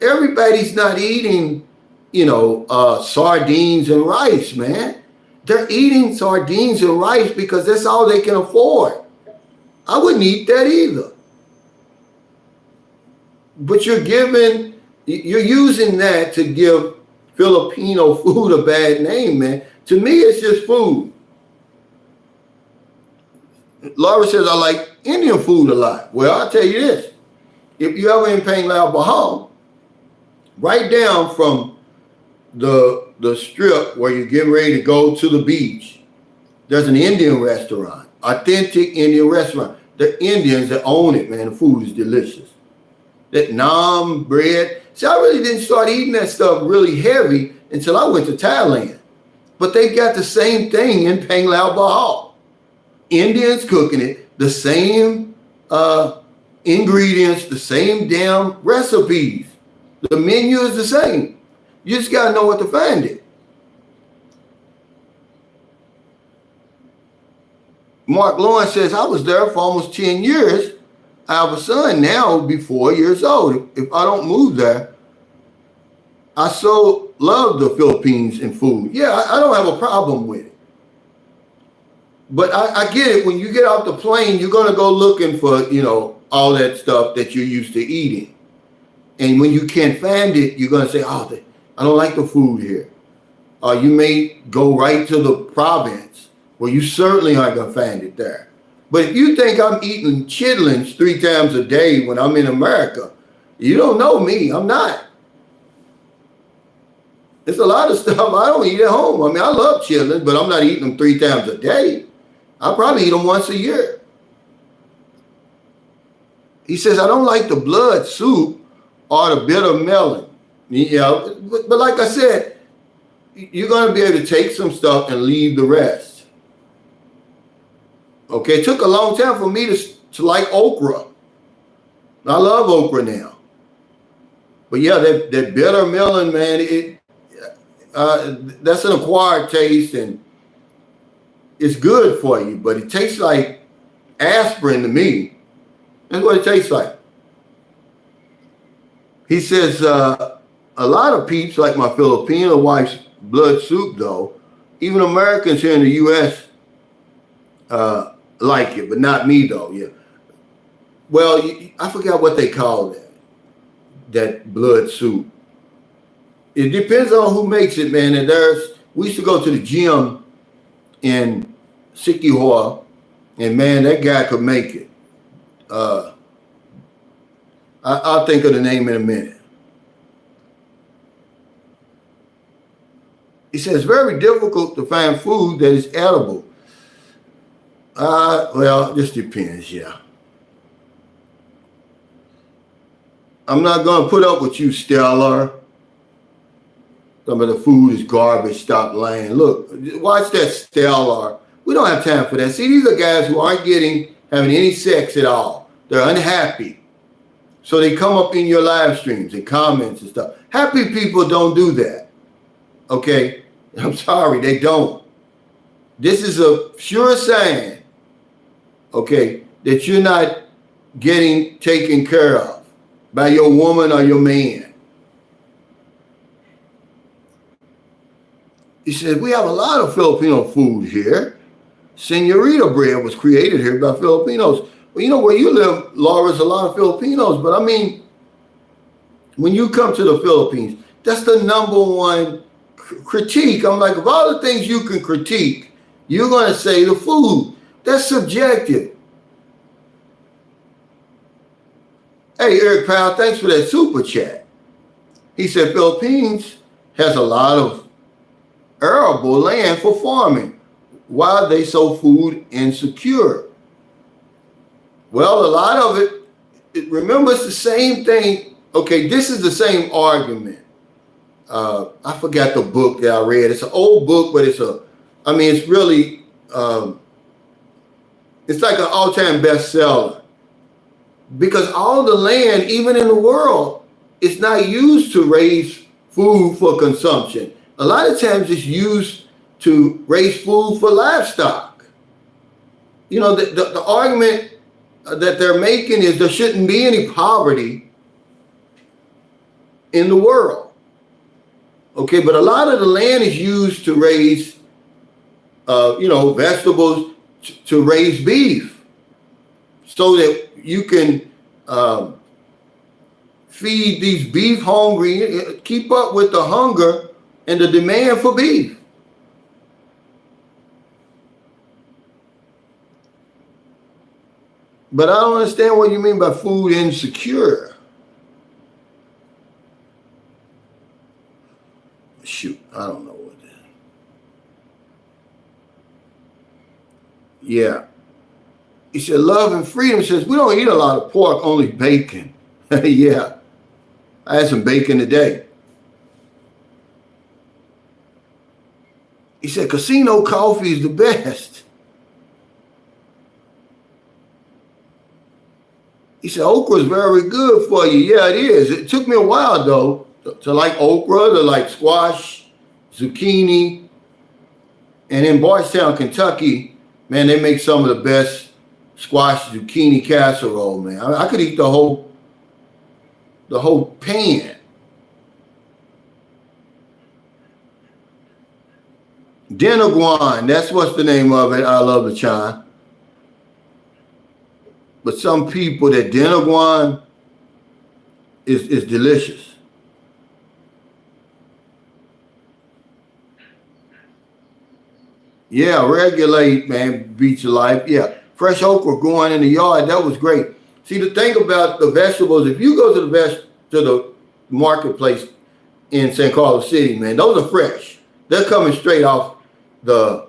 Everybody's not eating, you know, sardines and rice, man. They're eating sardines and rice because that's all they can afford. I wouldn't eat that either. But you're using that to give Filipino food a bad name, man. To me, it's just food. Laura says, I like Indian food a lot. Well, I'll tell you this. If you ever in Panglao, Bahal, right down from the strip where you're getting ready to go to the beach, there's an Indian restaurant, authentic Indian restaurant. The Indians that own it, man, the food is delicious. That naan bread. See, I really didn't start eating that stuff really heavy until I went to Thailand. But they got the same thing in Panglao, Bahal. Indians cooking it, the same ingredients, the same damn recipes. The menu is the same. You just got to know what to find it. Mark Lawrence says, I was there for almost 10 years. I have a son now, will be 4 years old. If I don't move there, I so love the Philippines and food. Yeah, I don't have a problem with it. But I get it. When you get off the plane, you're going to go looking for, all that stuff that you're used to eating. And when you can't find it, you're going to say, oh, I don't like the food here. You may go right to the province where you certainly aren't going to find it there. But if you think I'm eating chitlins 3 times a day when I'm in America, you don't know me. I'm not. There's a lot of stuff I don't eat at home. I mean, I love chitlins, but I'm not eating them 3 times a day. I probably eat them once a year. He says, I don't like the blood soup or the bitter melon. But like I said, you're going to be able to take some stuff and leave the rest. Okay, it took a long time for me to like okra. I love okra now. But yeah, that bitter melon, man, that's an acquired taste, and it's good for you, but it tastes like aspirin to me. That's what it tastes like. He says, a lot of peeps like my Filipino wife's blood soup, though. Even Americans here in the U.S. Like it, but not me, though. Yeah. Well, I forgot what they call that blood soup. It depends on who makes it, man. And we used to go to the gym in Siquijor, and man, that guy could make it. I'll think of the name in a minute. He says, very difficult to find food that is edible. Well, this depends, yeah. I'm not going to put up with you, Stellar. Some of the food is garbage, stop lying. Look, watch that, Stellar. We don't have time for that. See, these are guys who aren't having any sex at all. They're unhappy. So they come up in your live streams and comments and stuff. Happy people don't do that. Okay? I'm sorry, they don't. This is a sure sign, okay, that you're not getting taken care of by your woman or your man. He said, we have a lot of Filipino food here. Senorita bread was created here by Filipinos. Well, where you live, Laura, is a lot of Filipinos. But I mean, when you come to the Philippines, that's the number one critique. I'm like, of all the things you can critique, you're going to say the food. That's subjective. Hey, Eric Powell, thanks for that super chat. He said, Philippines has a lot of arable land for farming. Why are they so food insecure? Well, a lot of it, remember, it's the same thing. Okay, this is the same argument. I forgot the book that I read. It's an old book, but it's really, it's like an all-time bestseller. Because all the land, even in the world, it's not used to raise food for consumption. A lot of times it's used to raise food for livestock. The argument that they're making is there shouldn't be any poverty in the world. Okay, but a lot of the land is used to raise, vegetables, to raise beef, so that you can feed these beef hungry, keep up with the hunger and the demand for beef. But I don't understand what you mean by food insecure. Shoot, I don't know what that is. Yeah. He said, love and freedom says, we don't eat a lot of pork, only bacon. Yeah. I had some bacon today. He said, casino coffee is the best. He said, okra is very good for you. Yeah, it is. It took me a while, though, to like okra, to like squash, zucchini. And in Bardstown, Kentucky, man, they make some of the best squash zucchini casserole, man. I could eat the whole pan. Denaguan, that's what's the name of it. I love the chime. But some people, that Denaguan is delicious. Yeah, regulate, man, beats your life. Yeah, fresh okra growing in the yard, that was great. See, the thing about the vegetables, if you go to the marketplace in St. Carlos City, man, those are fresh. They're coming straight off the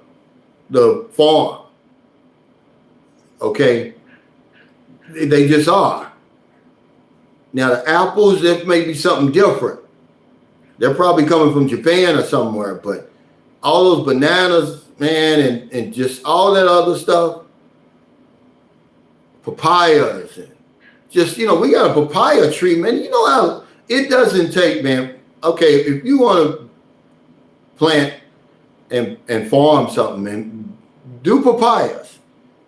farm. Okay, they just are. Now the apples, that may be something different. They're probably coming from Japan or somewhere, but all those bananas, man, and just all that other stuff, papayas, and just, you know, we got a papaya tree, man. You know how it doesn't take, man. Okay, if you want to plant and farm something, man, do papayas.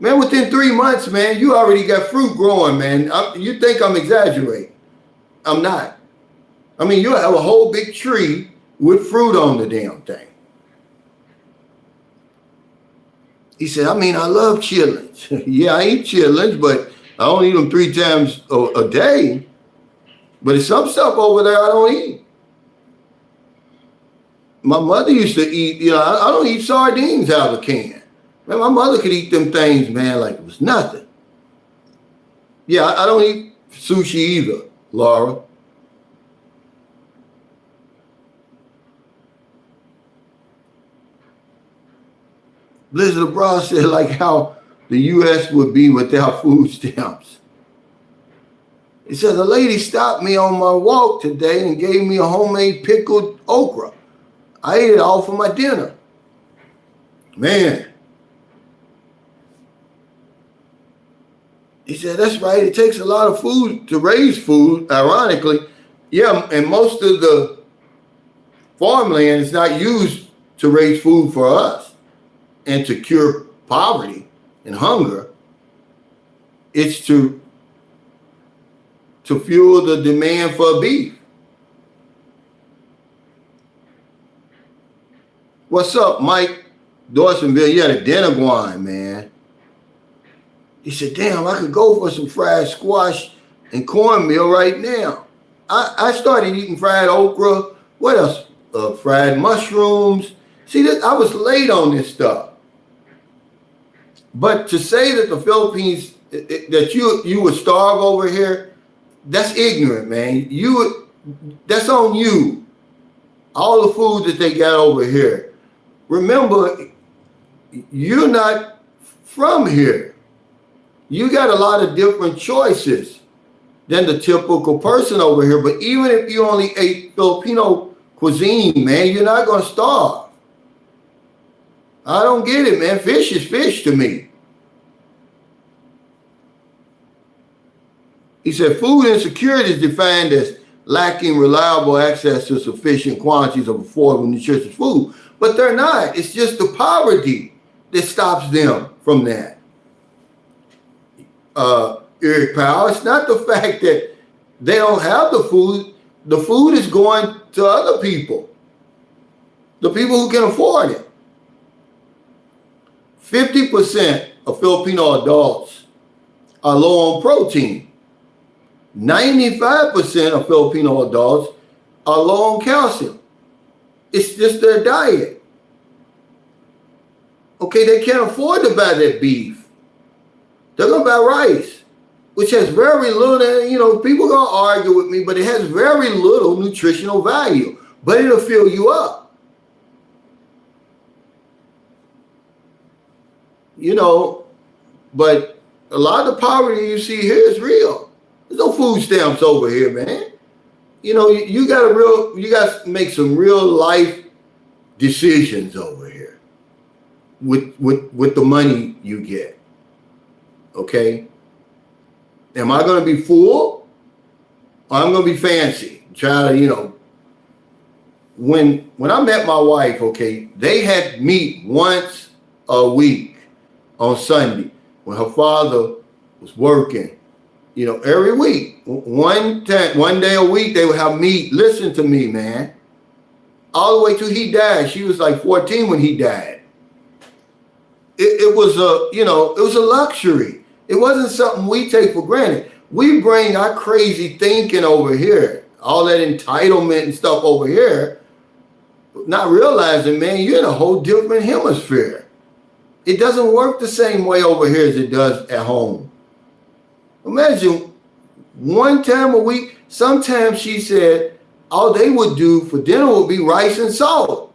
Man, within 3 months, man, you already got fruit growing, man. You think I'm exaggerating. I'm not. I mean, you have a whole big tree with fruit on the damn thing. He said, I mean, I love chitlins. Yeah, I eat chitlins, but I don't eat them 3 times a day. But there's some stuff over there I don't eat. My mother used to eat, you know, I don't eat sardines out of a can. Man, my mother could eat them things, man, like it was nothing. Yeah, I don't eat sushi either, Laura. Blizzard Abroad said, like how the U.S. would be without food stamps. He said, a lady stopped me on my walk today and gave me a homemade pickled okra. I ate it all for my dinner. Man. He said, that's right. It takes a lot of food to raise food, ironically. Yeah, and most of the farmland is not used to raise food for us and to cure poverty and hunger. It's to fuel the demand for beef. What's up, Mike Dawsonville? Yeah, the Denaguan, man. He said, damn, I could go for some fried squash and cornmeal right now. I started eating fried okra. What else? Fried mushrooms. See, I was late on this stuff. But to say that the Philippines, that you would starve over here, that's ignorant, man. That's on you. All the food that they got over here. Remember, you're not from here. You got a lot of different choices than the typical person over here. But even if you only ate Filipino cuisine, man, you're not going to starve. I don't get it, man. Fish is fish to me. He said, food insecurity is defined as lacking reliable access to sufficient quantities of affordable, nutritious food. But they're not. It's just the poverty that stops them from that. Eric Powell, it's not the fact that they don't have the food. The food is going to other people. The people who can afford it. 50% of Filipino adults are low on protein. 95% of Filipino adults are low on calcium. It's just their diet. Okay, they can't afford to buy that beef. They're going to buy rice, which has very little, people are going to argue with me, but it has very little nutritional value, but it'll fill you up. But a lot of the poverty you see here is real. There's no food stamps over here, man. You got to make some real life decisions over here with the money you get. Okay? Am I going to be full or I'm going to be fancy? Try to, when I met my wife, okay, they had meat once a week on Sunday when her father was working. Every week, one day a week, they would have meat. Listen to me, man. All the way till he died. She was like 14 when he died. It was a luxury. It wasn't something we take for granted. We bring our crazy thinking over here, all that entitlement and stuff over here, not realizing, man, you're in a whole different hemisphere. It doesn't work the same way over here as it does at home. Imagine one time a week, sometimes she said all they would do for dinner would be rice and salt.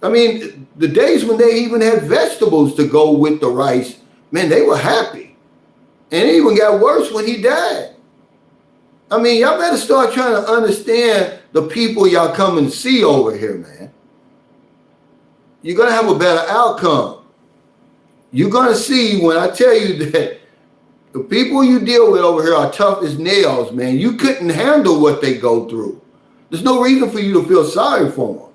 I mean, the days when they even had vegetables to go with the rice, man, they were happy. And it even got worse when he died. I mean, y'all better start trying to understand the people y'all come and see over here, man. You're going to have a better outcome. You're going to see when I tell you that the people you deal with over here are tough as nails, man. You couldn't handle what they go through. There's no reason for you to feel sorry for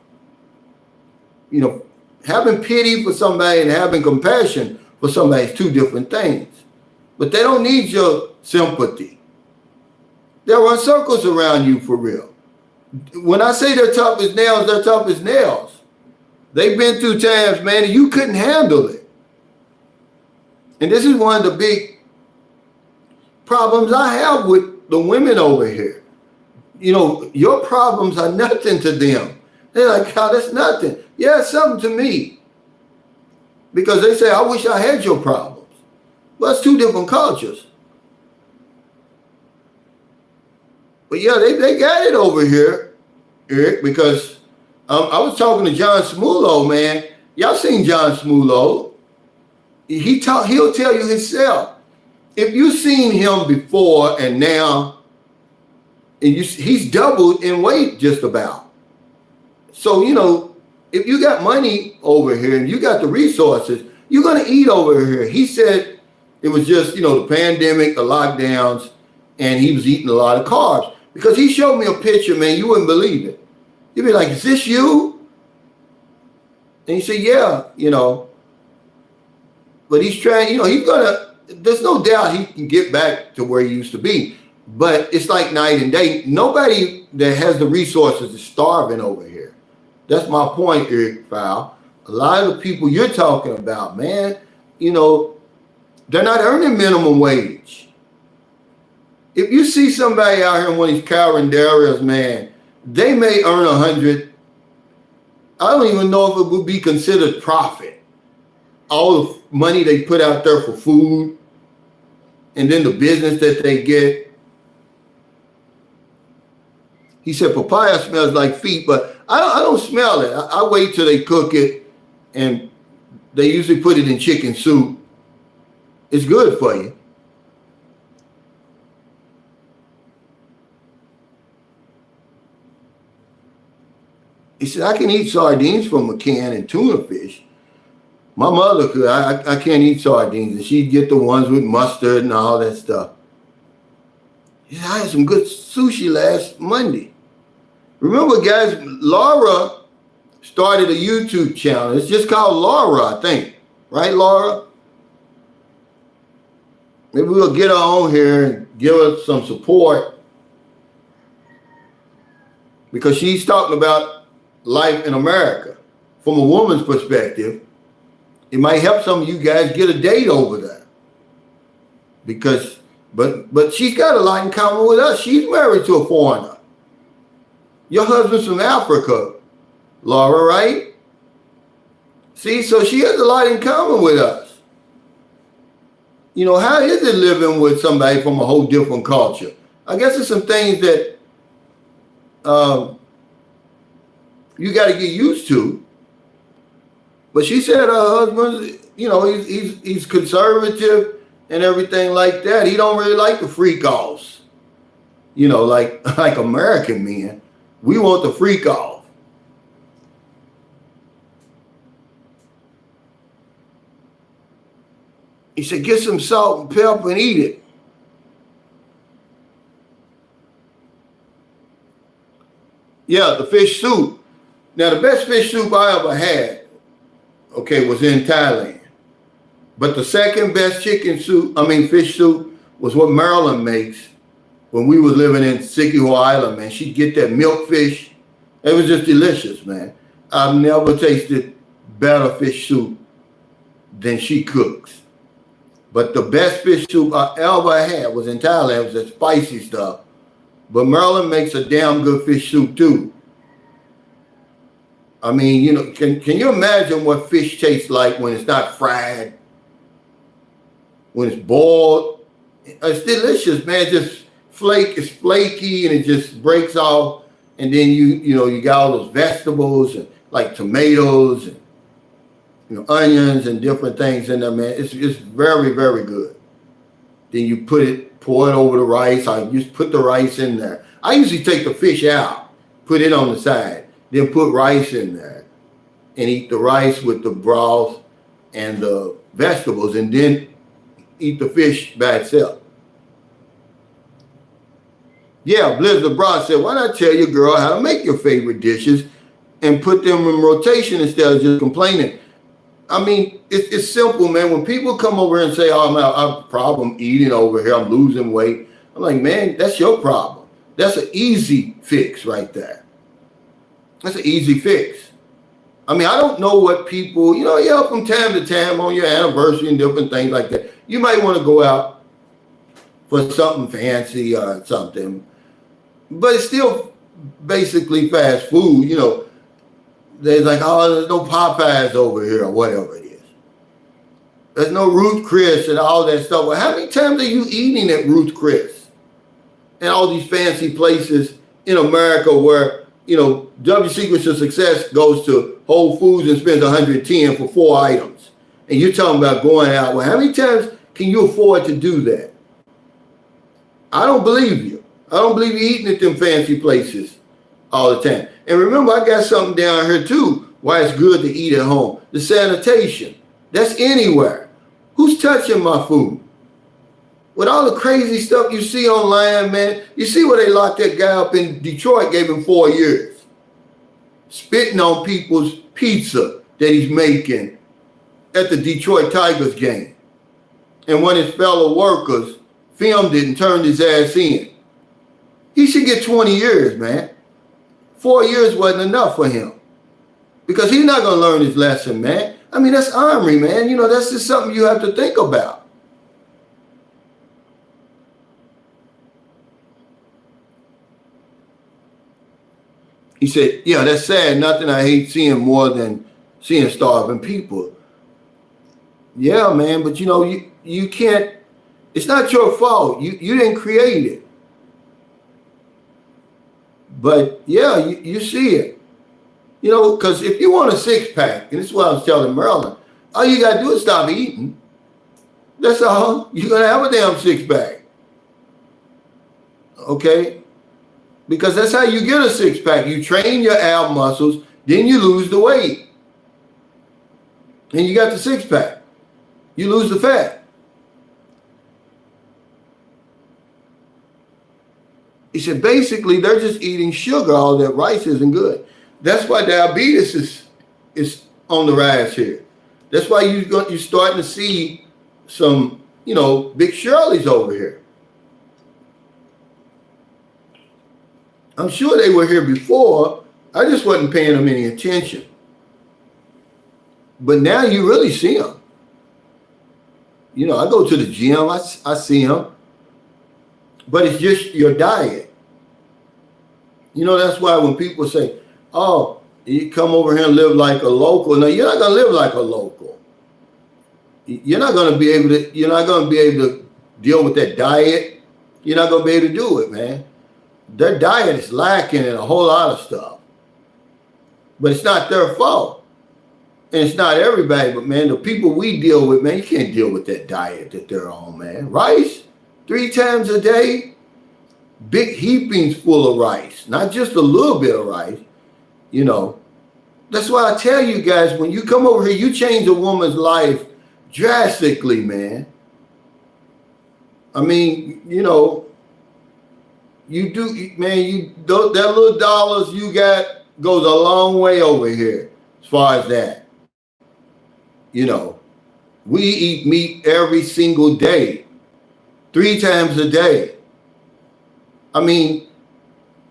them. Having pity for somebody and having compassion for somebody is two different things. But they don't need your sympathy. They'll run circles around you for real. When I say they're tough as nails, they're tough as nails. They've been through times, man, and you couldn't handle it. And this is one of the big problems I have with the women over here. Your problems are nothing to them. They're like, oh, that's nothing. Yeah, it's something to me. Because they say, I wish I had your problems. Well, it's two different cultures. But yeah, they got it over here, Eric, because I was talking to John Smullo, man. Y'all seen John Smullo. He'll tell you himself. If you've seen him before and now, and he's doubled in weight just about. So, if you got money over here and you got the resources, you're going to eat over here. He said it was just, the pandemic, the lockdowns, and he was eating a lot of carbs. Because he showed me a picture, man, you wouldn't believe it. You'd be like, is this you? And he said, yeah, But he's trying, there's no doubt he can get back to where he used to be. But it's like night and day. Nobody that has the resources is starving over here. That's my point, Eric Fowl. A lot of the people you're talking about, man, they're not earning minimum wage. If you see somebody out here in one of these carinderias, man, they may earn 100. I don't even know if it would be considered profit. All the money they put out there for food and then the business that they get. He said papaya smells like feet, but I don't smell it. I wait till they cook it, and they usually put it in chicken soup. It's good for you. He said, I can eat sardines from a can and tuna fish. My mother could. I can't eat sardines, and she'd get the ones with mustard and all that stuff. He said, I had some good sushi last Monday. Remember, guys, Laura started a YouTube channel. It's just called Laura, I think. Right, Laura? Maybe we'll get her on here and give her some support. Because she's talking about life in America. From a woman's perspective, it might help some of you guys get a date over there. Because, but she's got a lot in common with us. She's married to a foreigner. Your husband's from Africa. Laura, right? See, so she has a lot in common with us. You know, how is it living with somebody from a whole different culture? I guess there's some things that you got to get used to. But she said her husband, you know, he's conservative and everything like that. He don't really like the freak offs. You know, like American men, we want the freak off. He said, get some salt and pepper and eat it. Yeah, the fish soup. Now, the best fish soup I ever had, okay, was in Thailand. But the second best fish soup was what Marilyn makes when we was living in Sikiho Island, man. She'd get that milk fish. It was just delicious, man. I've never tasted better fish soup than she cooks. But the best fish soup I ever had was in Thailand. It was that spicy stuff. But Marilyn makes a damn good fish soup too. I mean, you know, can you imagine what fish tastes like when it's not fried? When it's boiled? It's delicious, man. It's flaky and it just breaks off. And then you got all those vegetables and like tomatoes and onions and different things in there, man. It's very, very good. Then you pour it over the rice. I just put the rice in there. I usually take the fish out, put it on the side, then put rice in there and eat the rice with the broth and the vegetables and then eat the fish by itself. Yeah, Blizzard Broad said, why not tell your girl how to make your favorite dishes and put them in rotation instead of just complaining? I mean, it's simple, man. When people come over and say, oh, I have a problem eating over here, I'm losing weight. I'm like, man, that's your problem. That's an easy fix right there. That's an easy fix. I mean, I don't know what people, from time to time on your anniversary and different things like that, you might want to go out for something fancy or something. But it's still basically fast food, There's like, oh, there's no Popeyes over here or whatever it is. There's no Ruth Chris and all that stuff. Well, how many times are you eating at Ruth Chris and all these fancy places in America where, W Secrets of Success goes to Whole Foods and spends $110 for 4 items. And you're talking about going out. Well, how many times can you afford to do that? I don't believe you. I don't believe you eating at them fancy places all the time. And remember, I got something down here too, why it's good to eat at home. The sanitation. That's anywhere. Who's touching my food? With all the crazy stuff you see online, man, you see where they locked that guy up in Detroit, gave him 4 years. Spitting on people's pizza that he's making at the Detroit Tigers game. And one of his fellow workers filmed it and turned his ass in. He should get 20 years, man. 4 years wasn't enough for him because he's not going to learn his lesson, man. I mean, that's ornery, man. That's just something you have to think about. He said, yeah, that's sad. Nothing I hate seeing more than seeing starving people. Yeah, man, but you can't, it's not your fault. You didn't create it. But yeah, you see it, because if you want a 6-pack, and this is what I was telling Marilyn, all you got to do is stop eating. That's all. You're going to have a damn 6-pack. Okay? Because that's how you get a 6-pack. You train your ab muscles, then you lose the weight. And you got the 6-pack. You lose the fat. He said, basically, they're just eating sugar. All that rice isn't good. That's why diabetes is on the rise here. That's why you're starting to see some, big Shirleys over here. I'm sure they were here before. I just wasn't paying them any attention. But now you really see them. I go to the gym. I see them. But it's just your diet. That's why when people say, oh, You come over here and live like a local. No, you're not gonna live like a local. You're not gonna be able to. You're not gonna be able to deal with that diet. You're not gonna be able to do it, man. Their diet is lacking in a whole lot of stuff, but it's not their fault, and it's not everybody. But man, the people we deal with, man, you can't deal with that diet that they're on, man. Rice 3 times a day, big heapings full of rice, not just a little bit of rice. You know, that's why I tell you guys, when you come over here, you change a woman's life drastically, man. I mean, you know, you do, man, that little dollars you got goes a long way over here as far as that. You know, we eat meat every single day, 3 times a day. I mean,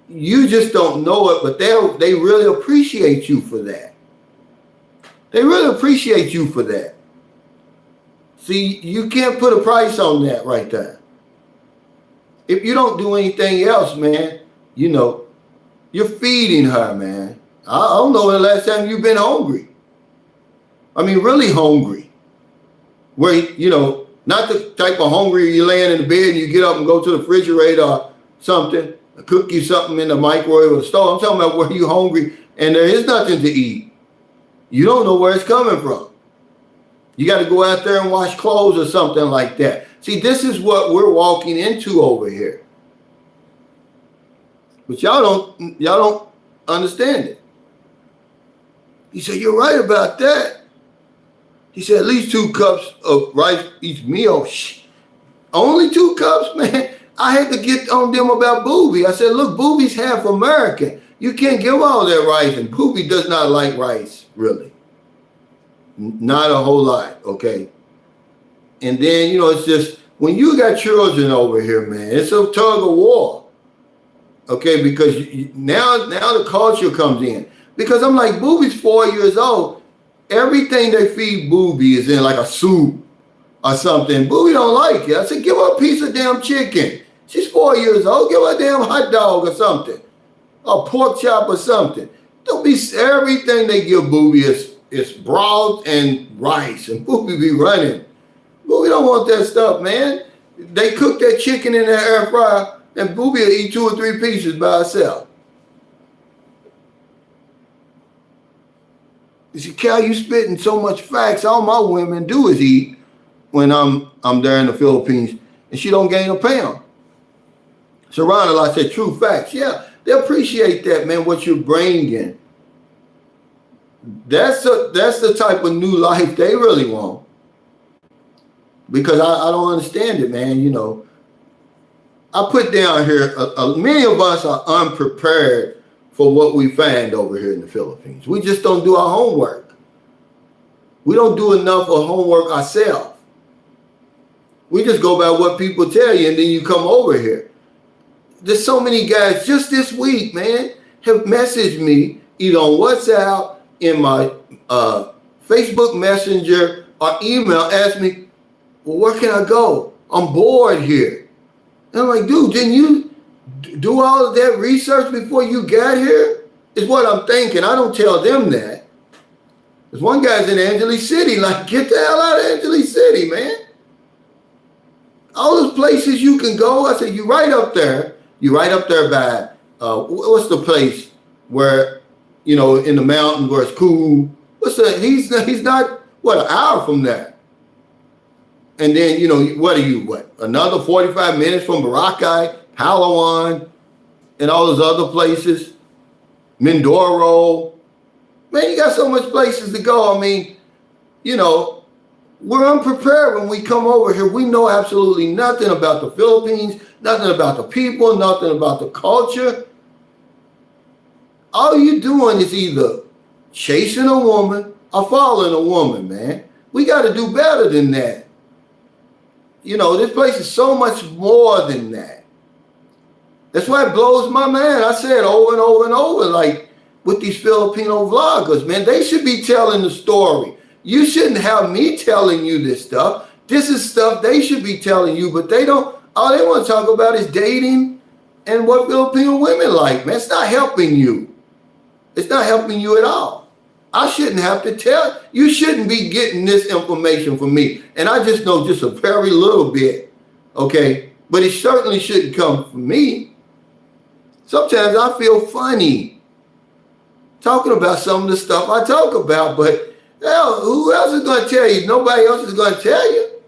you just don't know it, but they really appreciate you for that. They really appreciate you for that. See, you can't put a price on that right there. If you don't do anything else, man, you know, you're feeding her, man. I don't know the last time you've been hungry. I mean, really hungry. Where, you know, not the type of hungry you're laying in the bed and you get up and go to the refrigerator or something, cook you something in the microwave or the stove. I'm talking about where you're hungry and there is nothing to eat. You don't know where it's coming from. You got to go out there and wash clothes or something like that. See, this is what we're walking into over here. But y'all don't understand it. He said, you're right about that. He said, at least 2 cups of rice each meal. Shh. Only 2 cups, man. I had to get on them about Booby. I said, look, Booby's half American. You can't give all that rice. And Booby does not like rice, really. Not a whole lot, okay? And then, you know, it's just, when you got children over here, man, it's a tug of war, okay? Because now the culture comes in. Because I'm like, Booby's 4 years old. Everything they feed Booby is in like a soup or something. Booby don't like it. I said, give her a piece of damn chicken. She's 4 years old. Give her a damn hot dog or something. Or pork chop or something. Don't be, everything they give Booby is broth and rice. And Booby be running. Booby don't want that stuff, man. They cook that chicken in the air fryer and Booby will eat 2 or 3 pieces by herself. You see, Cal, you spitting so much facts. All my women do is eat when I'm there in the Philippines, and she don't gain a pound. Surrounded, I said, true facts. Yeah, they appreciate that, man, what you're bringing. That's the type of new life they really want. Because I don't understand it, man. You know, I put down here, many of us are unprepared for what we find over here in the Philippines. We just don't do our homework. We don't do enough of homework ourselves. We just go by what people tell you, and then you come over here. There's so many guys just this week, man, have messaged me either on WhatsApp, in my Facebook Messenger, or email, ask me, well, where can I go? I'm bored here. And I'm like, dude, didn't you do all of that research before you got here? Is what I'm thinking. I don't tell them that. There's one guy's in Angeles City, like, get the hell out of Angeles City, man. All those places you can go. I said, you right up there. You right up there by, what's the place where, you know, in the mountain where it's cool. He's not, what, an hour from there. And then, you know, another 45 minutes from Boracay, Palawan, and all those other places, Mindoro. Man, you got so much places to go. I mean, you know, we're unprepared when we come over here. We know absolutely nothing about the Philippines, nothing about the people, nothing about the culture. All you're doing is either chasing a woman or following a woman, man. We got to do better than that. You know, this place is so much more than that. That's why it blows my mind. I said over and over and over, like with these Filipino vloggers, man, they should be telling the story. You shouldn't have me telling you this stuff. This is stuff they should be telling you, but they don't. All they want to talk about is dating and what Filipino women like, man. It's not helping you. It's not helping you at all. I shouldn't have to tell. You shouldn't be getting this information from me. And I just know just a very little bit, okay? But it certainly shouldn't come from me. Sometimes I feel funny talking about some of the stuff I talk about, but hell, who else is going to tell you? Nobody else is going to tell you.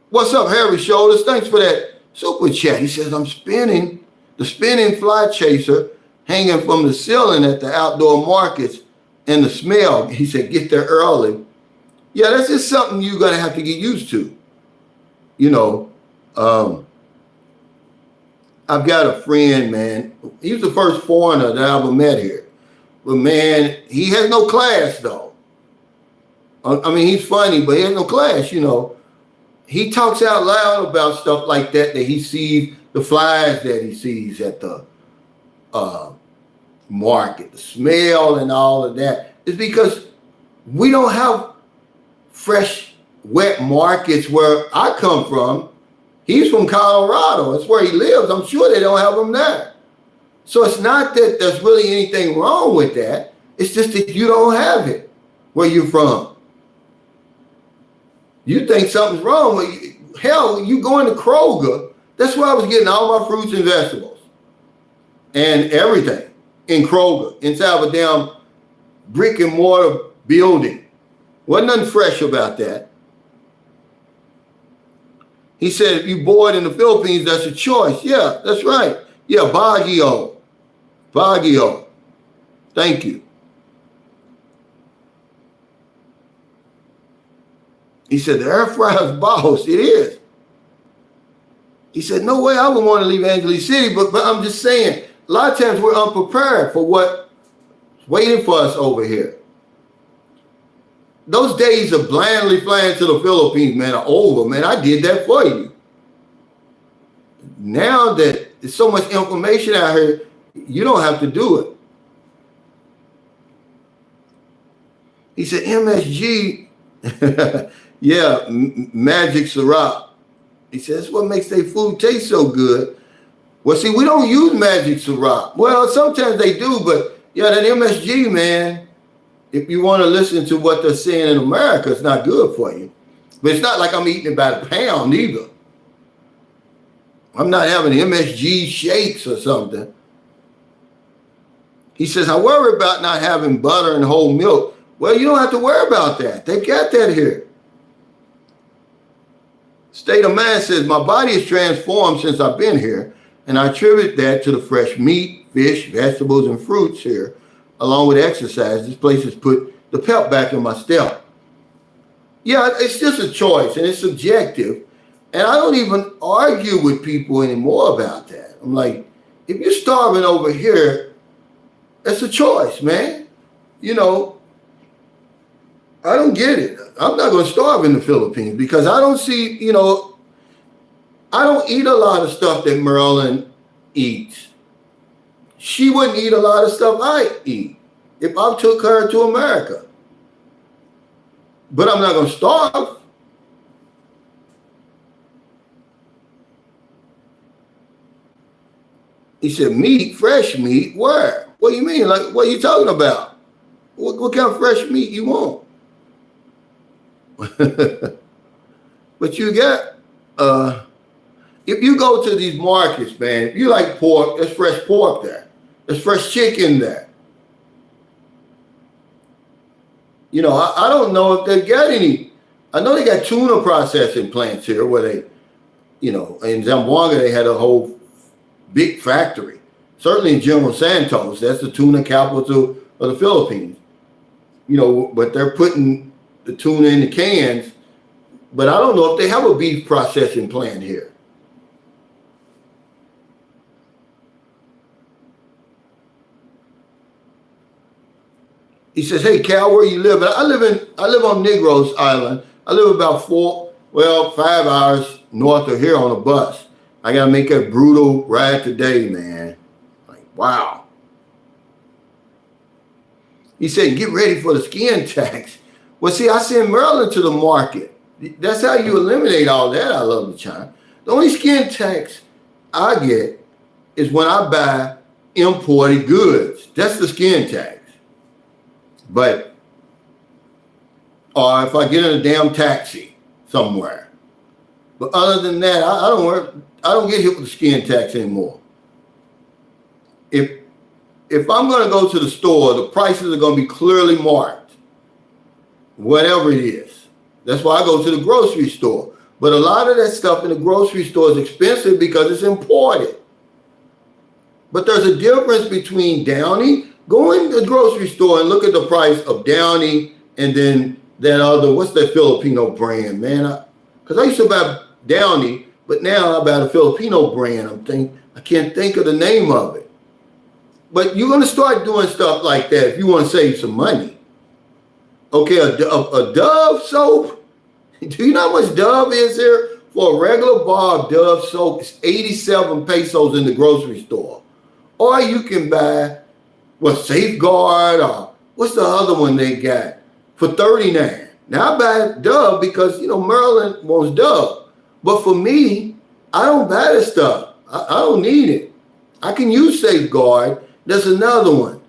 What's up, Harry Shoulders? Thanks for that super chat. He says, I'm spinning the spinning fly chaser hanging from the ceiling at the outdoor markets and the smell. He said, get there early. Yeah, that's just something you're going to have to get used to. You know, I've got a friend, man. He was the first foreigner that I ever met here. But, man, he has no class, though. I mean, he's funny, but he has no class, you know. He talks out loud about stuff like that he sees, the flies that he sees at the market, the smell and all of that. It's because we don't have fresh, wet markets where I come from. He's from Colorado. That's where he lives. I'm sure they don't have them there. So it's not that there's really anything wrong with that. It's just that you don't have it where you're from. You think something's wrong with you. Hell, you go into Kroger, that's where I was getting all my fruits and vegetables and everything in Kroger, inside of a damn brick and mortar building. Wasn't nothing fresh about that. He said, if you're bored in the Philippines, that's a choice. Yeah, that's right. Yeah, Baguio. Baguio. Thank you. He said, the air fryer's boss. It is. He said, no way I would want to leave Angeles City, but I'm just saying, a lot of times we're unprepared for what's waiting for us over here. Those days of blandly flying to the Philippines, man, are over, man. I did that for you. Now that there's so much information out here, you don't have to do it. He said, MSG, yeah, magic syrup. He says, that's what makes their food taste so good. Well, see, we don't use magic syrup. Well, sometimes they do, but yeah, that MSG, man, if you want to listen to what they're saying in America, it's not good for you. But it's not like I'm eating it by the pound either. I'm not having MSG shakes or something. He says, I worry about not having butter and whole milk. Well, you don't have to worry about that. They've got that here. State of Mind says, my body is transformed since I've been here, and I attribute that to the fresh meat, fish, vegetables, and fruits here, along with exercise. This place has put the pep back in my step. Yeah, it's just a choice, and it's subjective. And I don't even argue with people anymore about that. I'm like, if you're starving over here, that's a choice, man. You know, I don't get it. I'm not going to starve in the Philippines because I don't see, you know, I don't eat a lot of stuff that Marilyn eats. She wouldn't eat a lot of stuff I eat if I took her to America. But I'm not going to starve. He said, meat, fresh meat, where? What do you mean? Like, what are you talking about? What kind of fresh meat you want? But you got, if you go to these markets, man, if you like pork, there's fresh pork there. There's fresh chicken there. You know, I don't know if they've got any. I know they got tuna processing plants here where they, you know, in Zamboanga, they had a whole big factory. Certainly in General Santos, that's the tuna capital of the Philippines. You know, but they're putting the tuna in the cans. But I don't know if they have a beef processing plant here. He says, hey, Cal, where you live? I live on Negros Island. I live about 5 hours north of here on a bus. I got to make a brutal ride today, man. Like, wow. He said, get ready for the skin tax. Well, see, I send Maryland to the market. That's how you eliminate all that. I love the China. The only skin tax I get is when I buy imported goods. That's the skin tax. But, or if I get in a damn taxi somewhere. But other than that, I don't get hit with the skin tax anymore. If I'm going to go to the store, the prices are going to be clearly marked, whatever it is. That's why I go to the grocery store. But a lot of that stuff in the grocery store is expensive because it's imported. But there's a difference between Downy. Go in the grocery store and look at the price of Downy and then that other, what's that Filipino brand, man? Because I used to buy Downy, but now I buy the Filipino brand. I can't think of the name of it. But you're going to start doing stuff like that if you want to save some money. Okay, a Dove soap. Do you know how much Dove is here? For a regular bar of Dove soap, it's 87 pesos in the grocery store. Or you can buy, Safeguard, or what's the other one they got? For 39. Now I buy Dove because, Maryland wants Dove. But for me, I don't buy this stuff. I don't need it. I can use Safeguard. There's another one.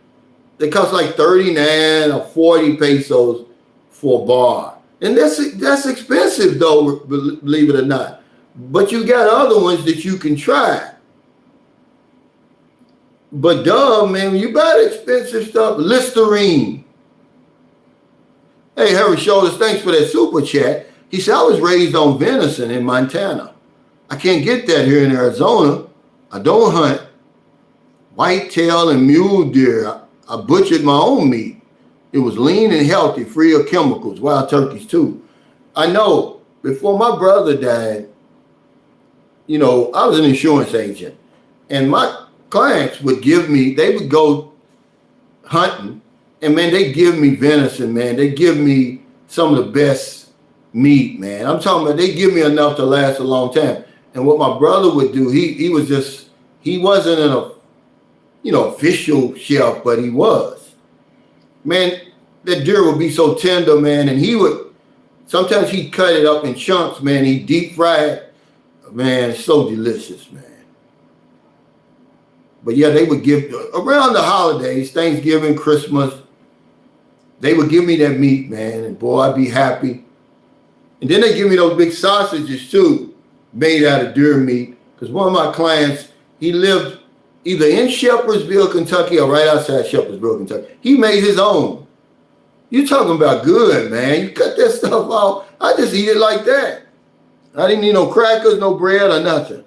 They cost like 39 or 40 pesos for a bar. And that's expensive though, believe it or not. But you got other ones that you can try. But Dove, man, when you buy the expensive stuff, Listerine. Hey, Harry Shoulders, thanks for that super chat. He said, I was raised on venison in Montana. I can't get that here in Arizona. I don't hunt. Whitetail and mule deer. I butchered my own meat. It was lean and healthy, free of chemicals, wild turkeys too. I know, before my brother died, I was an insurance agent. And my clients would they would go hunting, and man, they give me venison, man. They give me some of the best meat, man. I'm talking about they give me enough to last a long time. And what my brother would do, he wasn't an official chef, but he was. Man, that deer would be so tender, man, and sometimes he'd cut it up in chunks, man. He'd deep fry it. Man, it's so delicious, man. But yeah, they would give, around the holidays, Thanksgiving, Christmas, they would give me that meat, man, and boy, I'd be happy. And then they give me those big sausages too, made out of deer meat, because one of my clients, he lived either in Shepherdsville, Kentucky, or right outside Shepherdsville, Kentucky. He made his own. You talking about good, man. You cut that stuff out. I just eat it like that. I didn't need no crackers, no bread, or nothing.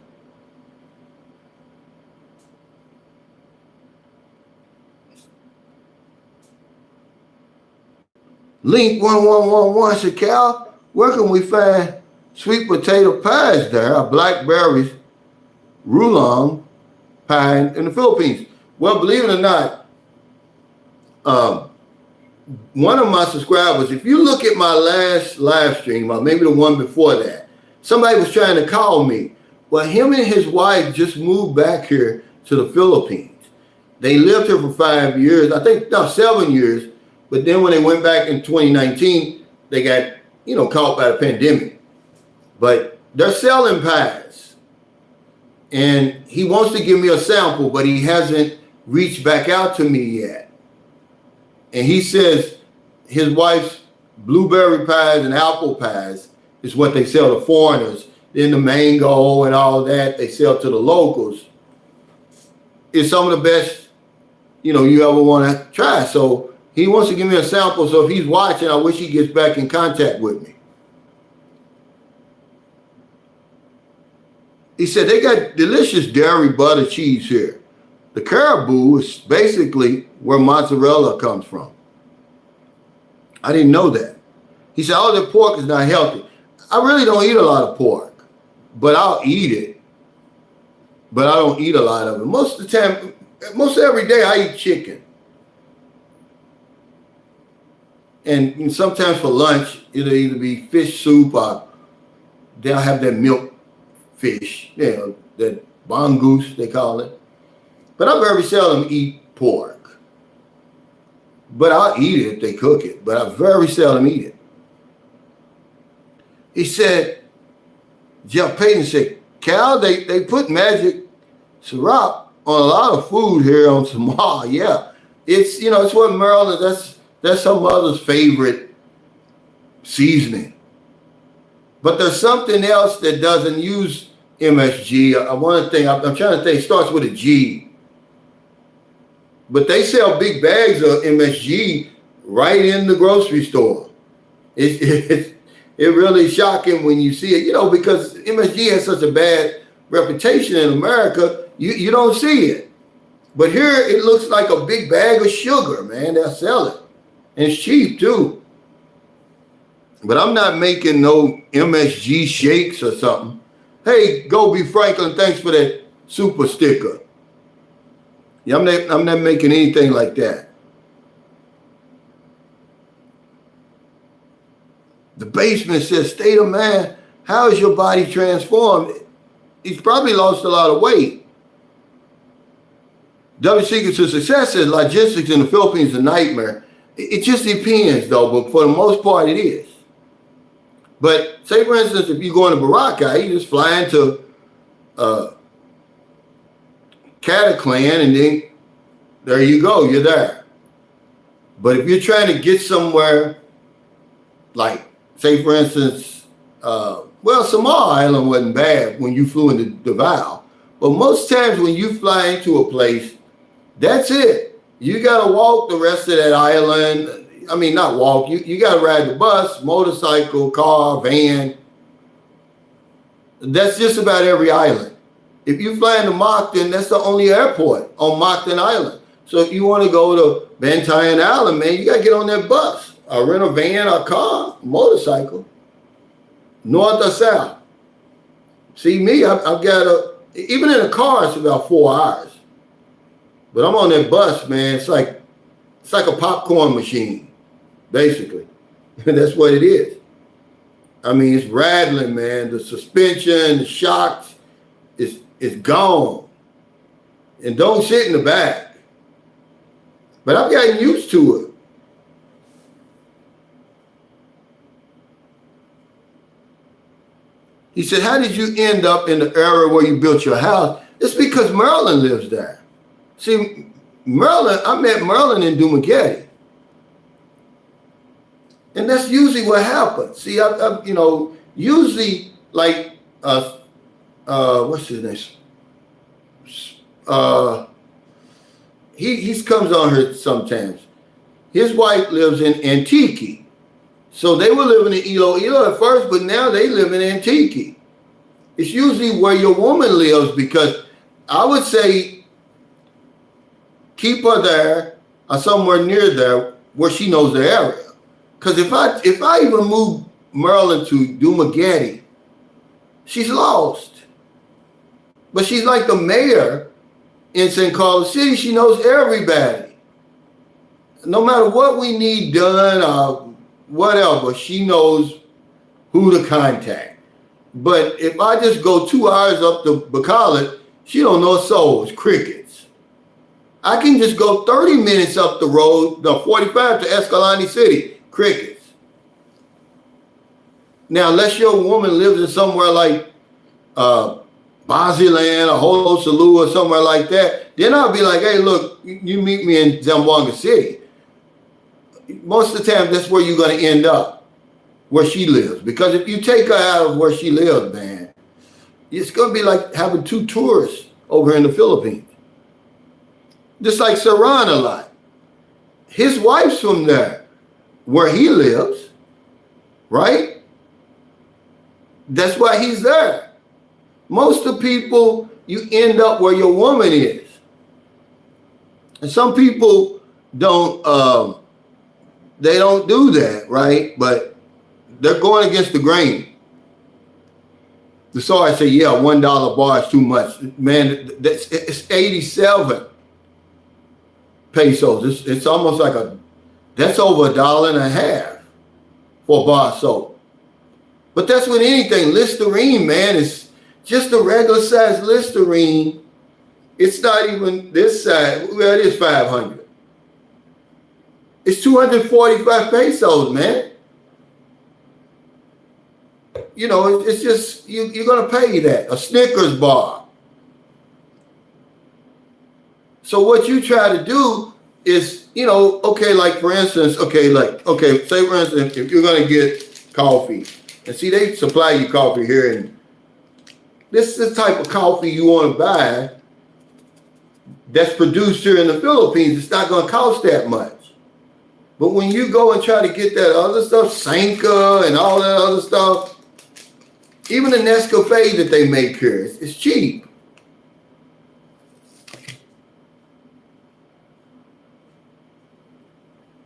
Link 1111 said, Cal, where can we find sweet potato pies there? Blackberries, Roulon pie in the Philippines. Well, believe it or not, one of my subscribers, if you look at my last live stream, or maybe the one before that, somebody was trying to call me. Well, him and his wife just moved back here to the Philippines. They lived here for 5 years, 7 years. But then when they went back in 2019, they got, caught by the pandemic. But they're selling pies. And he wants to give me a sample, but he hasn't reached back out to me yet. And he says his wife's blueberry pies and apple pies is what they sell to foreigners. Then the mango and all that they sell to the locals. It's some of the best, you ever want to try. So he wants to give me a sample. So if he's watching, I wish he gets back in contact with me. He said they got delicious dairy butter cheese here. The caribou is basically where mozzarella comes from. I didn't know that. He said, oh, the pork is not healthy. I really don't eat a lot of pork, but I'll eat it. But I don't eat a lot of it. Most of the time, most every day I eat chicken. And sometimes for lunch, it'll either be fish soup or they'll have that milk fish, that bangus, they call it. But I very seldom eat pork. But I'll eat it if they cook it, but I very seldom eat it. He said, Jeff Payton said, Cal, they put magic syrup on a lot of food here on Samoa. Yeah, it's it's what Maryland. That's her mother's favorite seasoning. But there's something else that doesn't use MSG. I want to think. I'm trying to think. It starts with a G. But they sell big bags of MSG right in the grocery store. It's really shocking when you see it, because MSG has such a bad reputation in America, you don't see it. But here it looks like a big bag of sugar, man. They'll sell it. And it's cheap too. But I'm not making no MSG shakes or something. Hey, Go Be Franklin, thanks for that super sticker. Yeah, I'm not making anything like that. The basement says, State of Man, how is your body transformed? He's probably lost a lot of weight. W Secret to Success says logistics in the Philippines is a nightmare. It just depends, though, but for the most part, it is. But say, for instance, if you go into Boracay, you just fly into Cataclan, and then there you go, you're there. But if you're trying to get somewhere, like, say, for instance, Samoa Island wasn't bad when you flew into Davao. But most times when you fly into a place, that's it. You got to walk the rest of that island. I mean, not walk. You got to ride the bus, motorcycle, car, van. That's just about every island. If you fly into Moncton, that's the only airport on Moncton Island. So if you want to go to Bantayan Island, man, you got to get on that bus. Or rent a van or car, motorcycle, north or south. See me, I've got even in a car, it's about 4 hours. But I'm on that bus, man. It's like a popcorn machine, basically. That's what it is. I mean, it's rattling, man. The suspension, the shocks, it's gone. And don't sit in the back. But I've gotten used to it. He said, how did you end up in the area where you built your house? It's because Marilyn lives there. See, I met Marilyn in Dumaguete. And that's usually what happens. See, usually like, what's his name? He comes on here sometimes. His wife lives in Antique. So they were living in Iloilo at first, but now they live in Antique. It's usually where your woman lives, because I would say keep her there or somewhere near there where she knows the area. Because if I even move Maryland to Dumaguete, she's lost. But she's like the mayor in St. Carlos City. She knows everybody. No matter what we need done, whatever, she knows who to contact. But if I just go 2 hours up to Bacolod, she don't know a soul. It's crickets. I can just go 30 minutes up the road, 45 to Escalante City, crickets. Now, unless your woman lives in somewhere like Basilan or Honolulu or somewhere like that, then I'll be like, hey, look, you meet me in Zamboanga City. Most of the time, that's where you're going to end up, where she lives. Because if you take her out of where she lives, man, it's going to be like having 2 tourists over in the Philippines. Just like Saran a lot. His wife's from there, where he lives, right? That's why he's there. Most of the people, you end up where your woman is. And some people don't, they don't do that, right? But they're going against the grain. So I say, yeah, $1 bar is too much. Man, it's 87 pesos. It's almost like that's over $1.50 for a bar of soap. But that's with anything. Listerine, man, is just a regular size Listerine. It's not even this size. Well, it is 500. It's 245 pesos, man. You know, it's just, you're going to pay that. A Snickers bar. So what you try to do is, okay, like for instance, say for instance, if you're gonna get coffee, and see they supply you coffee here, and this is the type of coffee you want to buy that's produced here in the Philippines. It's not gonna cost that much. But when you go and try to get that other stuff, Sanka and all that other stuff, even the Nescafe that they make here, it's cheap.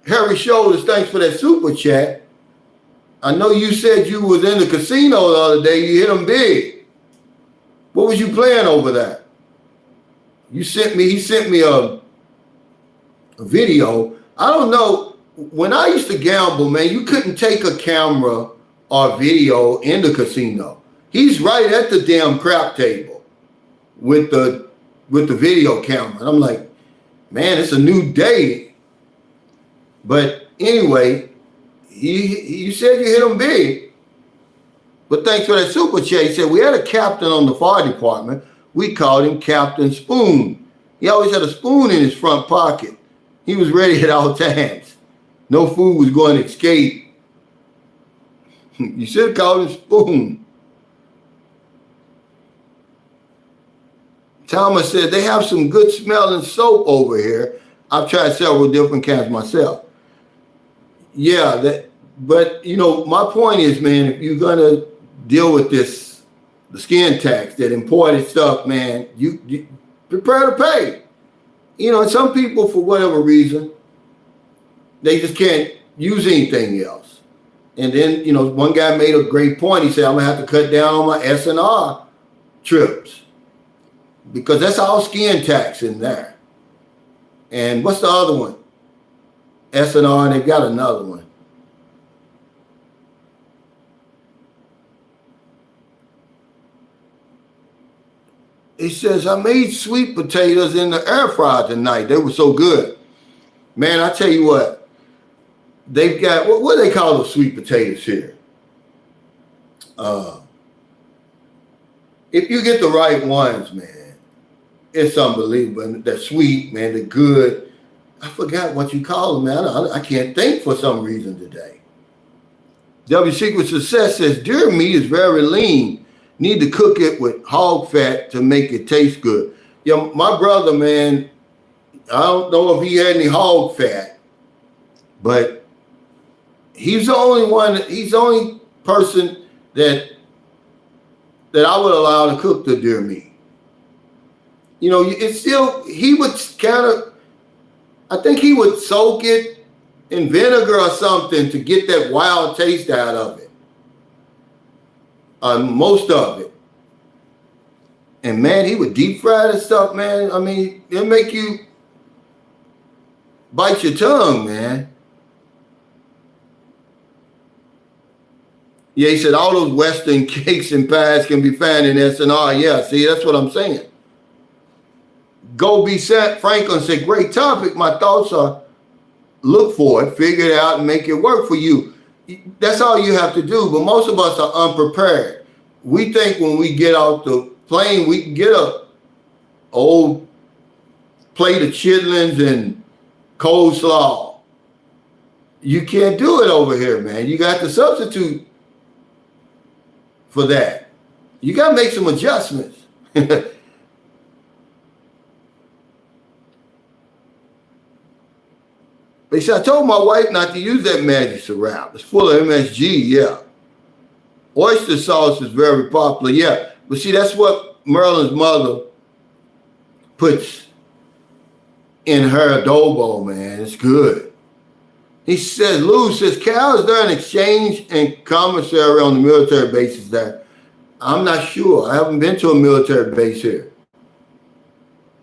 Harry Shoulders, thanks for that super chat. I know you said you was in the casino the other day. You hit them big. What was you playing over there? He sent me a video. I don't know. When I used to gamble, man, you couldn't take a camera or video in the casino. He's right at the damn crap table with the video camera. And I'm like, man, it's a new day. But anyway, you said you hit him big. But thanks for that super chat. He said, we had a captain on the fire department. We called him Captain Spoon. He always had a spoon in his front pocket. He was ready at all times. No food was going to escape. You should have called him Spoon. Thomas said, they have some good smelling soap over here. I've tried several different kinds myself. Yeah, but my point is, man, if you're going to deal with the skin tax, that imported stuff, man, you prepare to pay. And some people, for whatever reason, they just can't use anything else. And then, one guy made a great point. He said, I'm going to have to cut down on my S&R trips because that's all skin tax in there. And what's the other one? S&R, and they've got another one. He says, I made sweet potatoes in the air fryer tonight. They were so good. Man, I tell you what. They've got, what do they call those sweet potatoes here? If you get the right ones, man, it's unbelievable. They're sweet, man. They're good. I forgot what you call them, man. I can't think for some reason today. W Secret Success says, deer meat is very lean. Need to cook it with hog fat to make it taste good. Yeah, my brother, man, I don't know if he had any hog fat, but he's the only person that I would allow to cook the deer meat. It's still, he would I think he would soak it in vinegar or something to get that wild taste out of it. Most of it. And man, he would deep fry that stuff, man. I mean, it'll make you bite your tongue, man. Yeah, he said all those Western cakes and pies can be found in S&R. Yeah, see, that's what I'm saying. Go be set. Franklin said, great topic. My thoughts are look for it, figure it out, and make it work for you. That's all you have to do. But most of us are unprepared. We think when we get off the plane, we can get a old plate of chitlins and coleslaw. You can't do it over here, man. You got to substitute for that. You got to make some adjustments. They said, I told my wife not to use that magic syrup. It's full of MSG, yeah. Oyster sauce is very popular, yeah. But see, that's what Merlin's mother puts in her adobo, man. It's good. He says, Lou says, Cal, is there an exchange and commissary on the military bases there? I'm not sure. I haven't been to a military base here.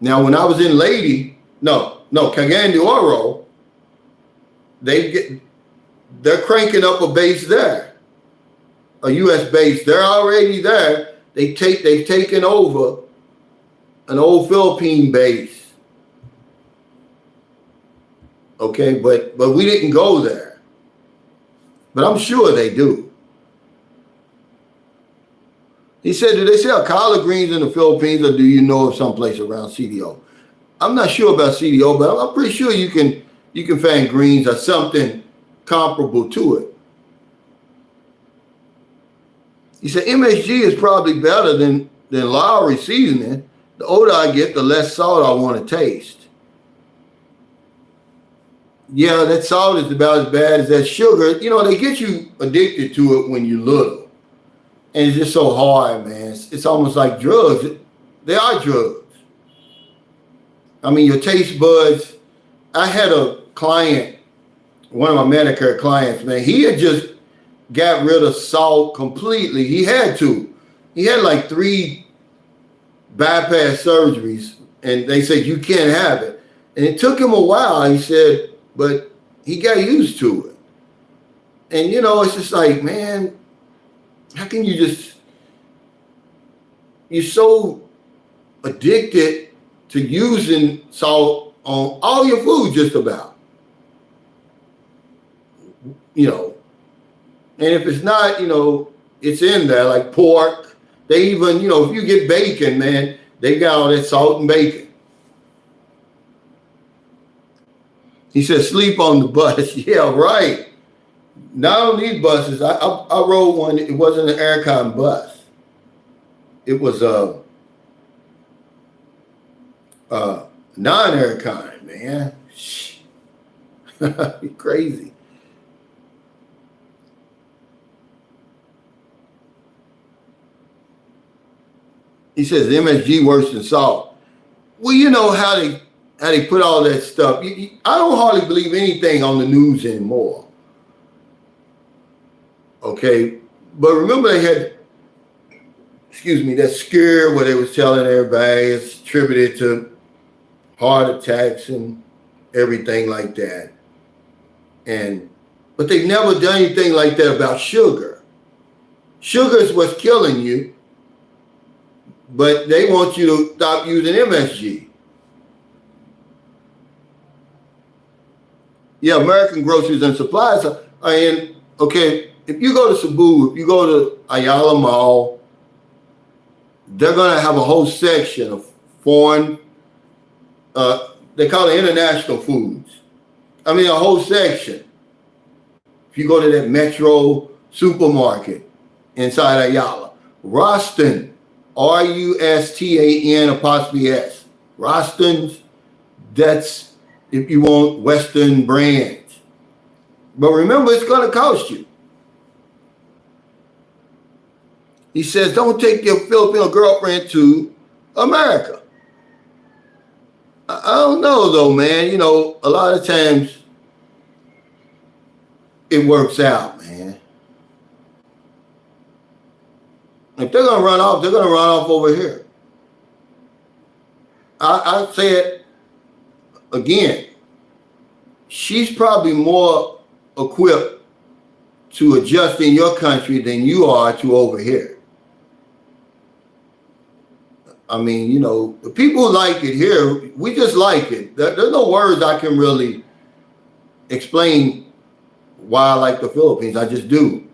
Now, when I was in Cagayan de Oro, they're cranking up a base there, a U.S. base. They're already there. They've taken over an old Philippine base. Okay, but we didn't go there. But I'm sure they do. He said, do they sell collard greens in the Philippines, or do you know of someplace around CDO? I'm not sure about CDO, but I'm pretty sure you can find greens or something comparable to it. He said MSG is probably better than Lowry seasoning. The older I get, the less salt I want to taste. Yeah, that salt is about as bad as that sugar. You know, they get you addicted to it when you're little. And it's just so hard, man. It's almost like drugs. They are drugs. I mean, your taste buds. I had a client, one of my Medicare clients, man, he had just got rid of salt completely. He had to. He had like 3 bypass surgeries, and they said, you can't have it. And it took him a while, he said, but he got used to it. And, you know, it's just like, man, how can you just, you're so addicted to using salt on all your food just about. You know, and if it's not, you know, it's in there, like pork. They even, you know, if you get bacon, man, they got all that salt and bacon. He said, sleep on the bus. Yeah, right. Not on these buses. I rode one. It wasn't an aircon bus. It was a non-aircon, man. Crazy. He says MSG worse than salt. Well, you know how they put all that stuff. I don't hardly believe anything on the news anymore. Okay, but remember they had, that scare where they was telling everybody it's attributed to heart attacks and everything like that. But they've never done anything like that about sugar. Sugar is what's killing you, but they want you to stop using MSG. Yeah, American Groceries and Supplies are in, okay, if you go to Cebu, if you go to Ayala Mall, they're going to have a whole section of foreign, they call it international foods. I mean, a whole section. If you go to that Metro supermarket inside Ayala, Roston, Rustan apostrophe S. Roston's, that's if you want Western brands. But remember, it's going to cost you. He says, don't take your Filipino girlfriend to America. I don't know, though, man. You know, a lot of times it works out, man. If they're going to run off, they're going to run off over here. I say it again. She's probably more equipped to adjust in your country than you are to over here. I mean, you know, the people like it here. We just like it. There's no words I can really explain why I like the Philippines. I just do.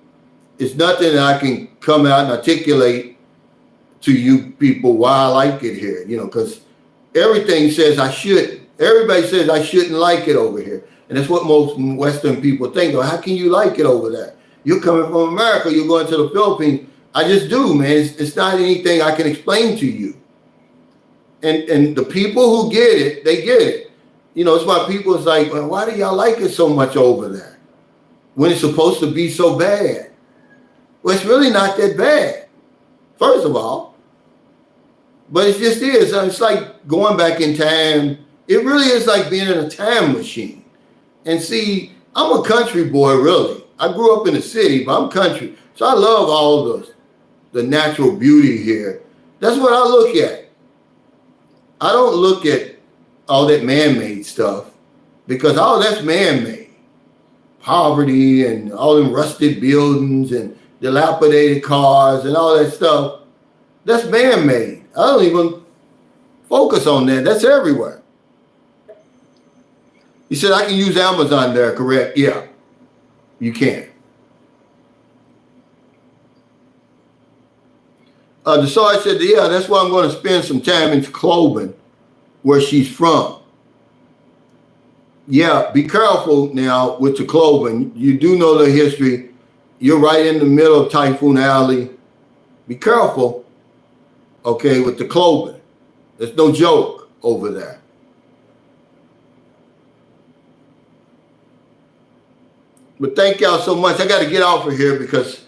It's nothing that I can come out and articulate to you people why I like it here, you know, because everything says I shouldn't. Everybody says I shouldn't like it over here. And that's what most Western people think. Well, how can you like it over there? You're coming from America. You're going to the Philippines. I just do, man. It's not anything I can explain to you. And the people who get it, they get it. You know, it's why people is like, well, why do y'all like it so much over there when it's supposed to be so bad? Well, it's really not that bad, first of all. But it just is. It's like going back in time. It really is like being in a time machine. And see, I'm a country boy, really. I grew up in the city, but I'm country. So I love all the natural beauty here. That's what I look at. I don't look at all that man-made stuff because all that's man-made. Poverty and all them rusted buildings and dilapidated cars and all that stuff. That's man-made. I don't even focus on that. That's everywhere. He said, I can use Amazon there, correct? Yeah, you can. Desai said, yeah, that's why I'm going to spend some time in clothing where she's from. Yeah, be careful now with the clothing. You do know the history. You're right in the middle of Typhoon Alley. Be careful, okay, with the clothing. There's no joke over there. But thank y'all so much. I got to get off of here because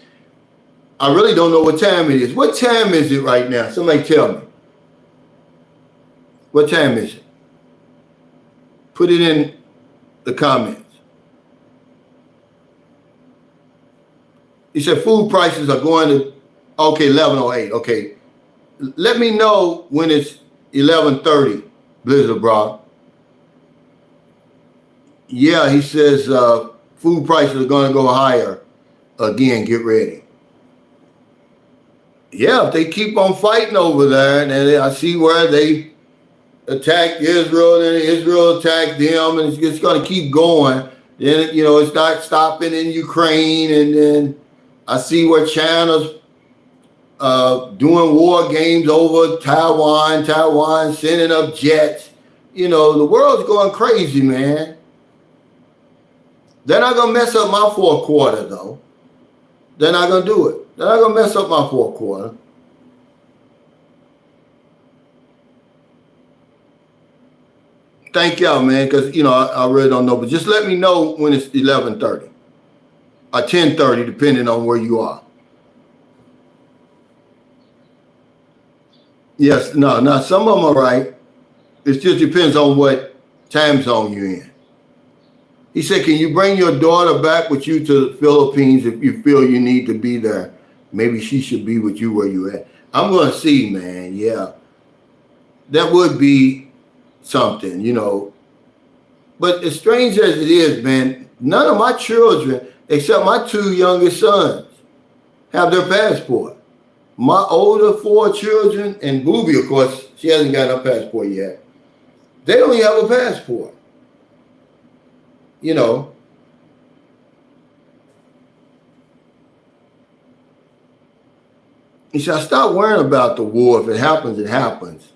I really don't know what time it is. What time is it right now? Somebody tell me. What time is it? Put it in the comments. He said food prices are going to, okay, 11:08. Okay. Let me know when it's 11:30, Blizzard Bra. Yeah, he says food prices are going to go higher again. Get ready. Yeah, if they keep on fighting over there, and I see where they attacked Israel, and Israel attacked them, and it's going to keep going. Then, you know, it's not stopping in Ukraine, and then I see where China's doing war games over Taiwan sending up jets. You know, the world's going crazy, man. They're not going to mess up my fourth quarter, though. They're not going to do it. They're not going to mess up my fourth quarter. Thank y'all, man, because, you know, I really don't know. But just let me know when it's 11:30 or 10:30, depending on where you are. Yes, no, some of them are right. It just depends on what time zone you're in. He said, can you bring your daughter back with you to the Philippines if you feel you need to be there? Maybe she should be with you where you at. I'm going to see, man. Yeah. That would be something, you know. But as strange as it is, man, none of my children, except my two youngest sons, have their passport. My older 4 children, and Booby, of course, she hasn't got her passport yet. They don't even have a passport. You know. He said, I stop worrying about the war. If it happens, it happens.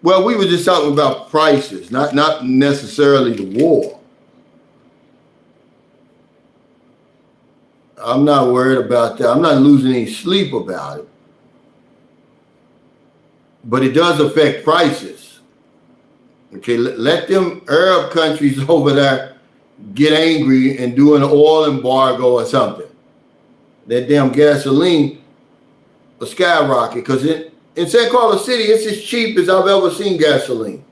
Well, we were just talking about prices, not necessarily the war. I'm not worried about that. I'm not losing any sleep about it. But it does affect prices. Okay, let them Arab countries over there get angry and do an oil embargo or something. That damn gasoline will skyrocket because in San Carlos City, it's as cheap as I've ever seen gasoline.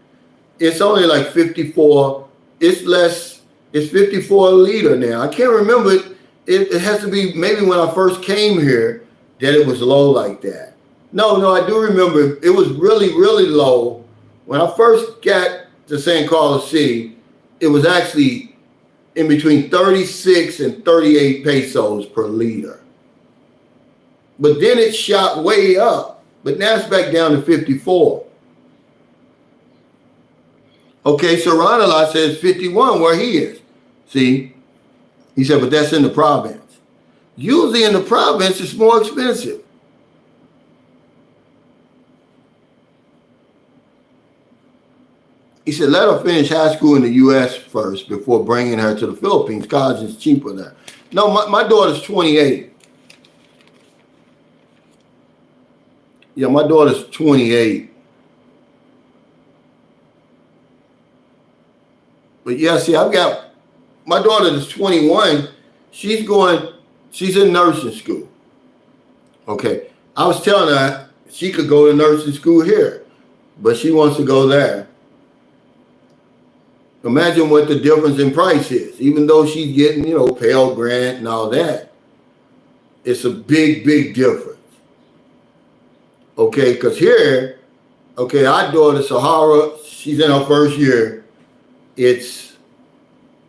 It's only like 54. It's less. It's 54 a liter now. I can't remember it. It has to be maybe when I first came here that it was low like that. No, I do remember it was really, really low. When I first got to San Carlos City, it was actually in between 36 and 38 pesos per liter. But then it shot way up. But now it's back down to 54. Okay, so Ronald says 51 where he is. See? He said, but that's in the province. Usually in the province, it's more expensive. He said, let her finish high school in the U.S. first before bringing her to the Philippines. College is cheaper there. No, my daughter's 28. Yeah, my daughter's 28. But yeah, see, I've got, my daughter is 21. She's in nursing school. Okay. I was telling her she could go to nursing school here, but she wants to go there. Imagine what the difference in price is. Even though she's getting, you know, Pell Grant and all that, it's a big, big difference. Okay, because here, okay, our daughter Sahara, she's in her first year. It's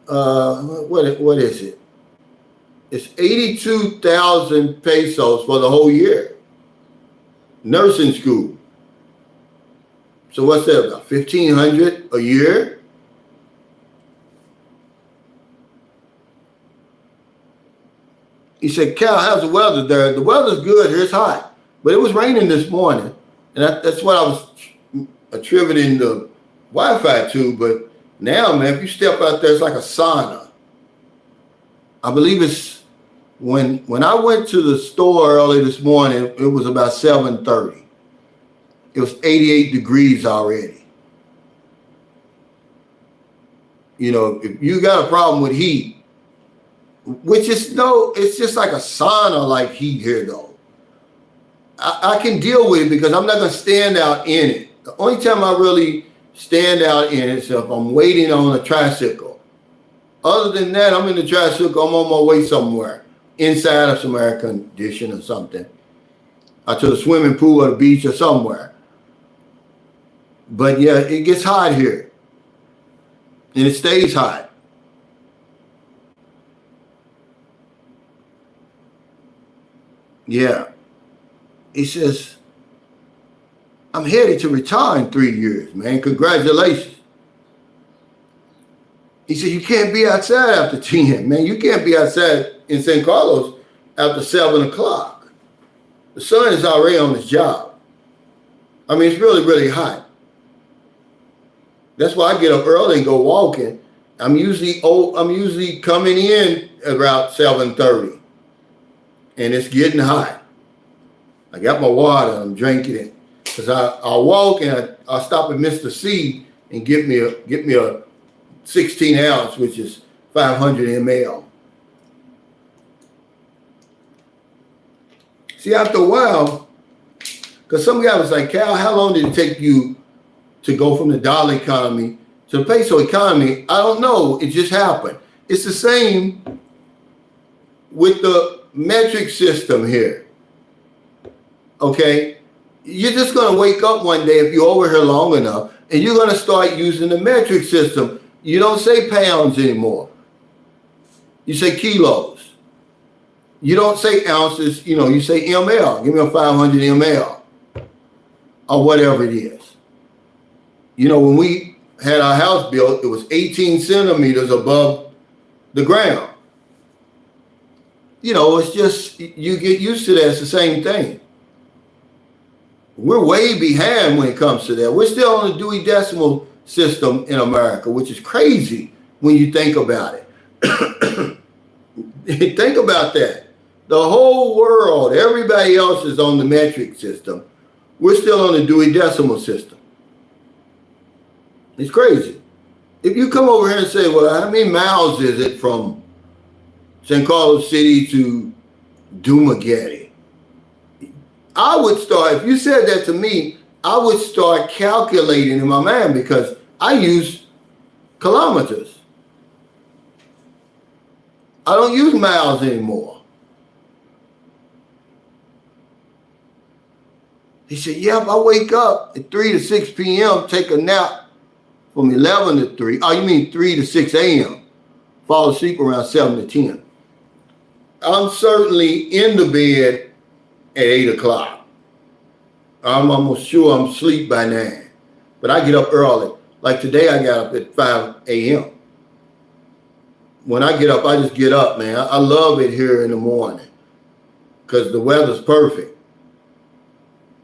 what is it? It's 82,000 pesos for the whole year. Nursing school. So what's that about? 1,500 a year? He said, Cal, how's the weather there? The weather's good here. It's hot. But it was raining this morning. And that's what I was attributing the Wi-Fi too, but now, man, if you step out there, it's like a sauna. I believe it's when I went to the store early this morning, it was about 7:30. It was 88 degrees already. You know, if you got a problem with heat, which is it's just like a sauna like heat here though. I can deal with it because I'm not going to stand out in it. The only time I really stand out in it is if I'm waiting on a tricycle. Other than that, I'm in the tricycle, I'm on my way somewhere, inside of some air condition or something, or to the swimming pool or the beach or somewhere. But yeah, it gets hot here, and it stays hot. Yeah. He says, I'm headed to retire in 3 years, man. Congratulations. He said, you can't be outside after 10, man. You can't be outside in San Carlos after 7 o'clock. The sun is already on his job. I mean, it's really, really hot. That's why I get up early and go walking. I'm usually coming in about 7:30, and it's getting hot. I got my water, I'm drinking it. Because I'll walk and I'll stop at Mr. C and get me a 16 ounce, which is 500 ml. See, after a while, because some guy was like, Cal, how long did it take you to go from the dollar economy to the peso economy? I don't know. It just happened. It's the same with the metric system here. Okay, you're just going to wake up one day if you're over here long enough, and you're going to start using the metric system. You don't say pounds anymore. You say kilos. You don't say ounces. You know, you say ml. Give me a 500 ml or whatever it is. You know, when we had our house built, it was 18 centimeters above the ground. You know, it's just, you get used to that. It's the same thing. We're way behind when it comes to that. We're still on the Dewey Decimal System in America, which is crazy when you think about it. Think about that. The whole world, everybody else is on the metric system. We're still on the Dewey Decimal System. It's crazy. If you come over here and say, well, how many miles is it from San Carlos City to Dumaguete? I would start, if you said that to me, I would start calculating in my mind because I use kilometers. I don't use miles anymore. He said, yep, I wake up at 3 to 6 p.m., take a nap from 11 to 3. Oh, you mean 3 to 6 a.m. Fall asleep around 7 to 10. I'm certainly in the bed at 8 o'clock. I'm almost sure I'm asleep by 9. But I get up early. Like today, I got up at 5 a.m. When I get up, I just get up, man. I love it here in the morning because the weather's perfect.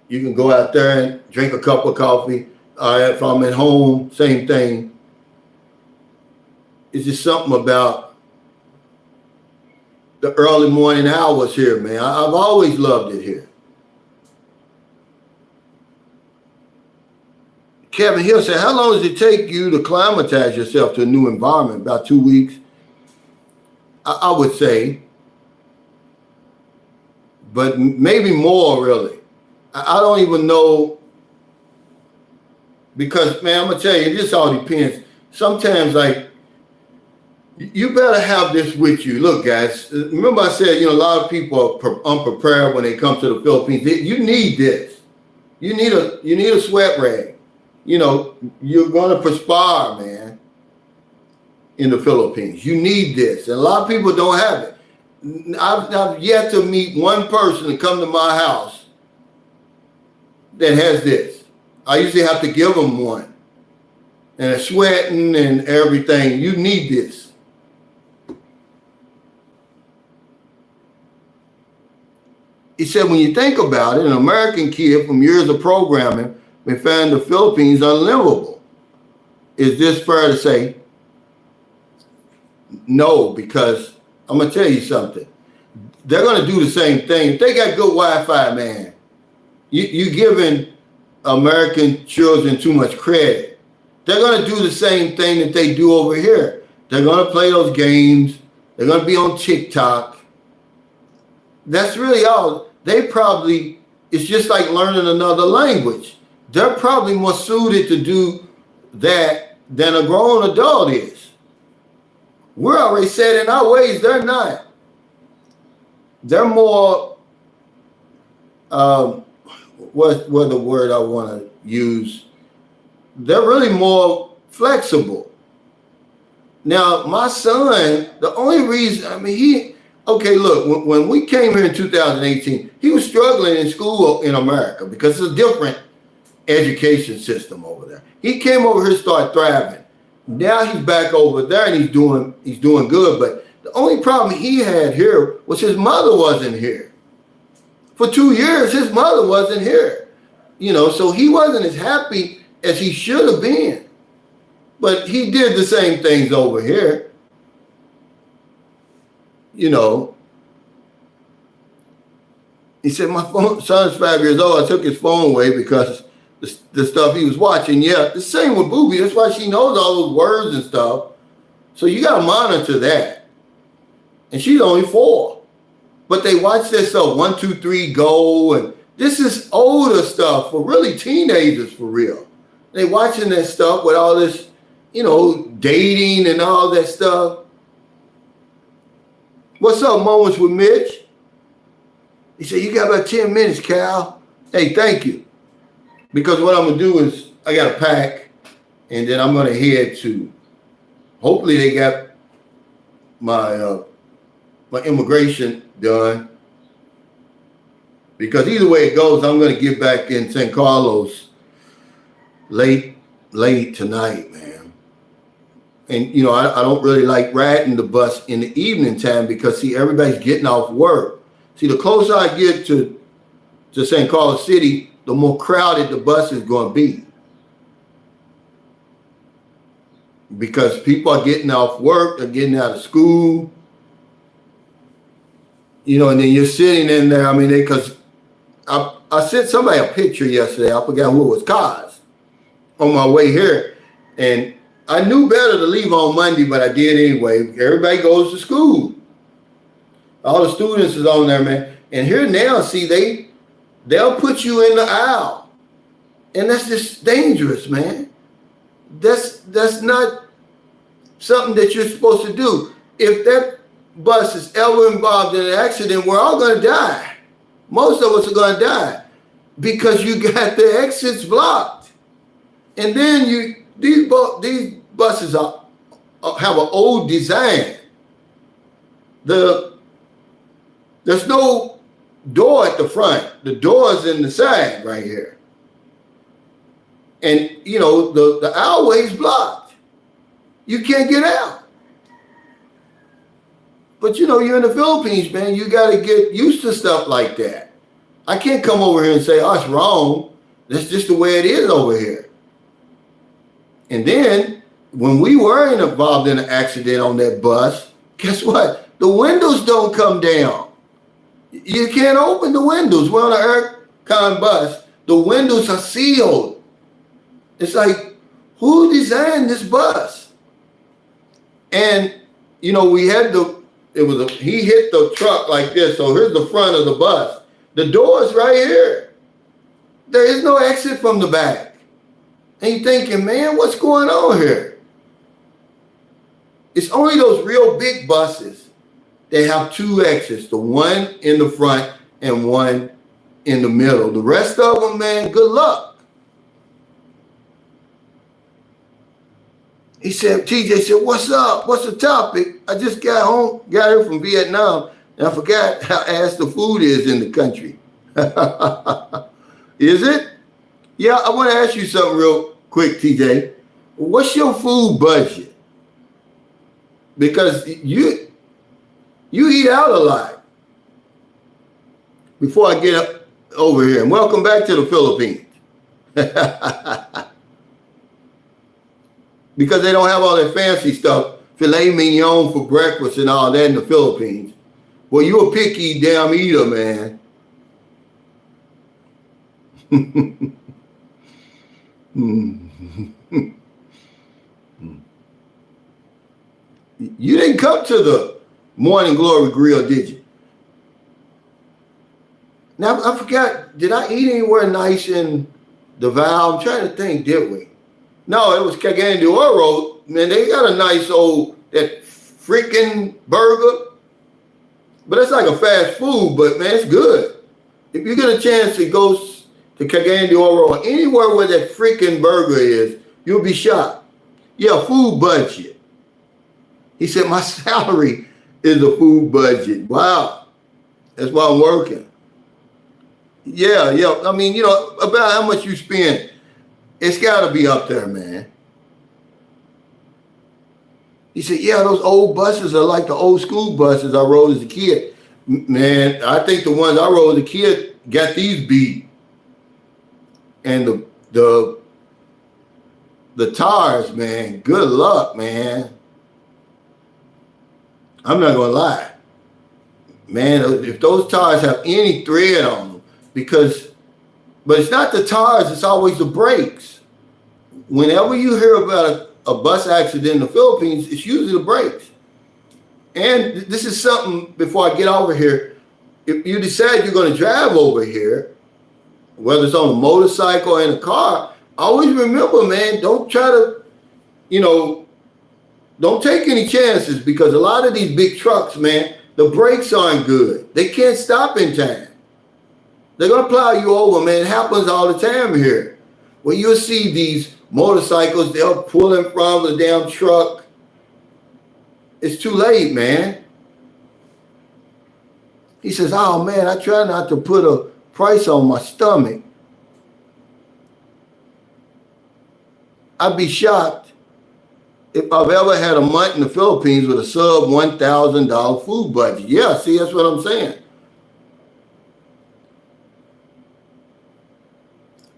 You can go out there and drink a cup of coffee. If I'm at home, same thing. It's just something about the early morning hours here, man. I've always loved it here. Kevin Hill said, how long does it take you to acclimatize yourself to a new environment? About 2 weeks, I would say. But maybe more, really. I don't even know. Because, man, I'm going to tell you, it just all depends. Sometimes, like, you better have this with you. Look, guys, remember I said, a lot of people are unprepared when they come to the Philippines. You need this. You need a sweat rag. You're going to perspire, man, in the Philippines. You need this. And a lot of people don't have it. I've yet to meet one person to come to my house that has this. I usually have to give them one. And they're sweating and everything. You need this. He said, when you think about it, an American kid from years of programming may find the Philippines unlivable. Is this fair to say? No, because I'm going to tell you something. They're going to do the same thing. If they got good Wi-Fi, man, you're giving American children too much credit. They're going to do the same thing that they do over here. They're going to play those games. They're going to be on TikTok. That's really all. It's just like learning another language. They're probably more suited to do that than a grown adult is. We're already set in our ways. They're not. They're more, what the word I want to use? They're really more flexible. Now, my son, the only reason, okay, look, when we came here in 2018, he was struggling in school in America because it's a different education system over there. He came over here, started thriving. Now he's back over there and he's doing good. But the only problem he had here was his mother wasn't here. For 2 years, his mother wasn't here. So he wasn't as happy as he should have been. But he did the same things over here. He said, my son's 5 years old. I took his phone away because the stuff he was watching. Yeah, the same with Booby. That's why she knows all those words and stuff. So you got to monitor that. And she's only 4. But they watch this stuff, 1, 2, 3, go. And this is older stuff for really teenagers for real. They watching that stuff with all this, dating and all that stuff. What's up, Moments with Mitch? He said, you got about 10 minutes, Cal. Hey, thank you. Because what I'm going to do is I got to pack and then I'm going to head to, hopefully they got my immigration done. Because either way it goes, I'm going to get back in San Carlos late tonight, man. And, I don't really like riding the bus in the evening time because, see, everybody's getting off work. See, the closer I get to San Carlos City, the more crowded the bus is going to be. Because people are getting off work, they're getting out of school. And then you're sitting in there. Because I sent somebody a picture yesterday. I forgot who it was, cars, on my way here. And I knew better to leave on Monday, but I did anyway. Everybody goes to school. All the students is on there, man. And here now, see, they'll put you in the aisle. And that's just dangerous, man. That's not something that you're supposed to do. If that bus is ever involved in an accident, we're all going to die. Most of us are going to die because you got the exits blocked. And then these buses have an old design. There's no door at the front. The door is in the side right here. And, the aisleway is blocked. You can't get out. But, you're in the Philippines, man. You got to get used to stuff like that. I can't come over here and say, oh, it's wrong. That's just the way it is over here. And then when we were involved in an accident on that bus, guess what? The windows don't come down. You can't open the windows. We're on an aircon bus. The windows are sealed. It's like, who designed this bus? And, we had he hit the truck like this. So here's the front of the bus. The door is right here. There is no exit from the back. And you're thinking, man, what's going on here? It's only those real big buses. They have 2 exits, the one in the front and one in the middle. The rest of them, man, good luck. He said, TJ said, what's up? What's the topic? I just got here from Vietnam, and I forgot how ass the food is in the country. Is it? Yeah, I want to ask you something real quick, TJ. What's your food budget? Because you eat out a lot. Before I get over here, and welcome back to the Philippines. because they don't have all that fancy stuff, filet mignon for breakfast and all that in the Philippines. Well, you're a picky damn eater, man. You didn't come to the Morning Glory Grill, did you? Now, I forgot, did I eat anywhere nice in Davao? I'm trying to think, did we? No, it was Cagayan de Oro. Man, they got a nice old, that freaking burger. But it's like a fast food, but man, it's good. If you get a chance to go to Cagayan de Oro or anywhere where that freaking burger is, you'll be shocked. Yeah, food budget. He said, my salary is a food budget. Wow. That's why I'm working. Yeah. I mean, you know, about how much you spend, it's got to be up there, man. He said, yeah, those old buses are like the old school buses I rode as a kid. Man, I think the ones I rode as a kid got these beat. And the tires, man, good luck, man. I'm not going to lie. Man, if those tires have any thread on them, but it's not the tires, it's always the brakes. Whenever you hear about a bus accident in the Philippines, it's usually the brakes. And this is something, before I get over here, if you decide you're going to drive over here, whether it's on a motorcycle or in a car, always remember, man, don't try to, don't take any chances, because a lot of these big trucks, man, the brakes aren't good. They can't stop in time. They're going to plow you over, man. It happens all the time here. When you'll see these motorcycles, they'll pull in front of the damn truck. It's too late, man. He says, oh, man, I try not to put a price on my stomach. I'd be shocked if I've ever had a month in the Philippines with a sub $1,000 food budget. Yeah, see, that's what I'm saying.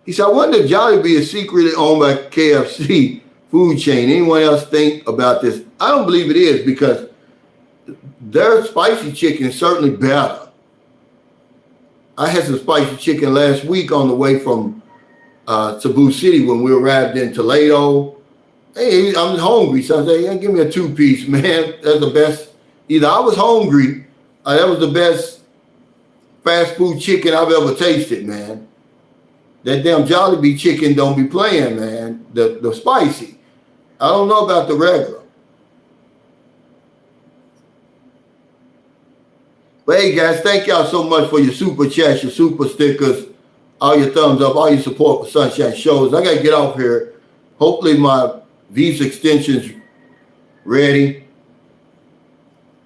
He said, I wonder if Jollibee is secretly owned by KFC food chain. Anyone else think about this? I don't believe it is, because their spicy chicken is certainly better. I had some spicy chicken last week on the way from Cebu City when we arrived in Toledo. Hey, I'm hungry, so I said, yeah, give me a 2-piece, man. That's the best. Either I was hungry, or that was the best fast food chicken I've ever tasted, man. That damn Jollibee chicken don't be playing, man. The spicy. I don't know about the regular. But hey, guys, thank y'all so much for your super chats, your super stickers, all your thumbs up, all your support for Sunshine Shows. I got to get off here. Hopefully my visa extension's ready,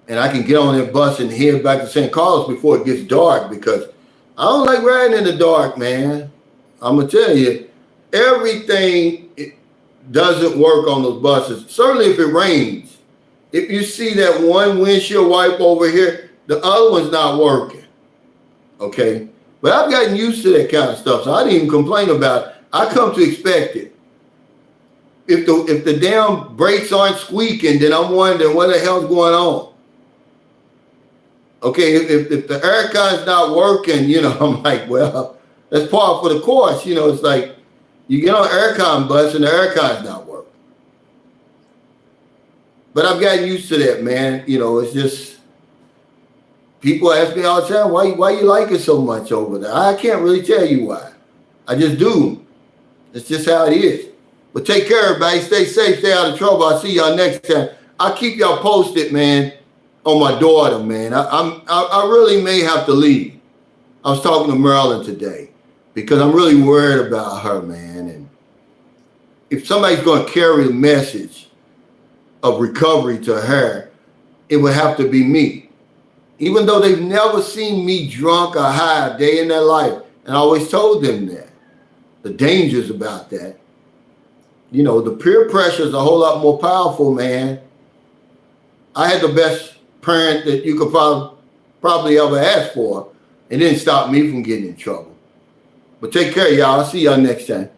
and I can get on that bus and head back to St. Carlos before it gets dark, because I don't like riding in the dark, man. I'm going to tell you, everything doesn't work on those buses. Certainly if it rains. If you see that one windshield wiper over here, the other one's not working. Okay? But I've gotten used to that kind of stuff, so I didn't even complain about it. I come to expect it. If the damn brakes aren't squeaking, then I'm wondering what the hell's going on. Okay, if the aircon's not working, I'm like, well, that's par for the course. It's like you get on an aircon bus and the aircon's not working. But I've gotten used to that, man. It's just, people ask me all the time, why you like it so much over there? I can't really tell you why. I just do. It's just how it is. But take care, everybody. Stay safe. Stay out of trouble. I'll see y'all next time. I'll keep y'all posted, man, on my daughter, man. I really may have to leave. I was talking to Marilyn today, because I'm really worried about her, man. And if somebody's going to carry the message of recovery to her, it would have to be me. Even though they've never seen me drunk or high a day in their life. And I always told them that. The dangers about that. The peer pressure is a whole lot more powerful, man. I had the best parent that you could probably ever ask for. It didn't stop me from getting in trouble. But take care, y'all. I'll see y'all next time.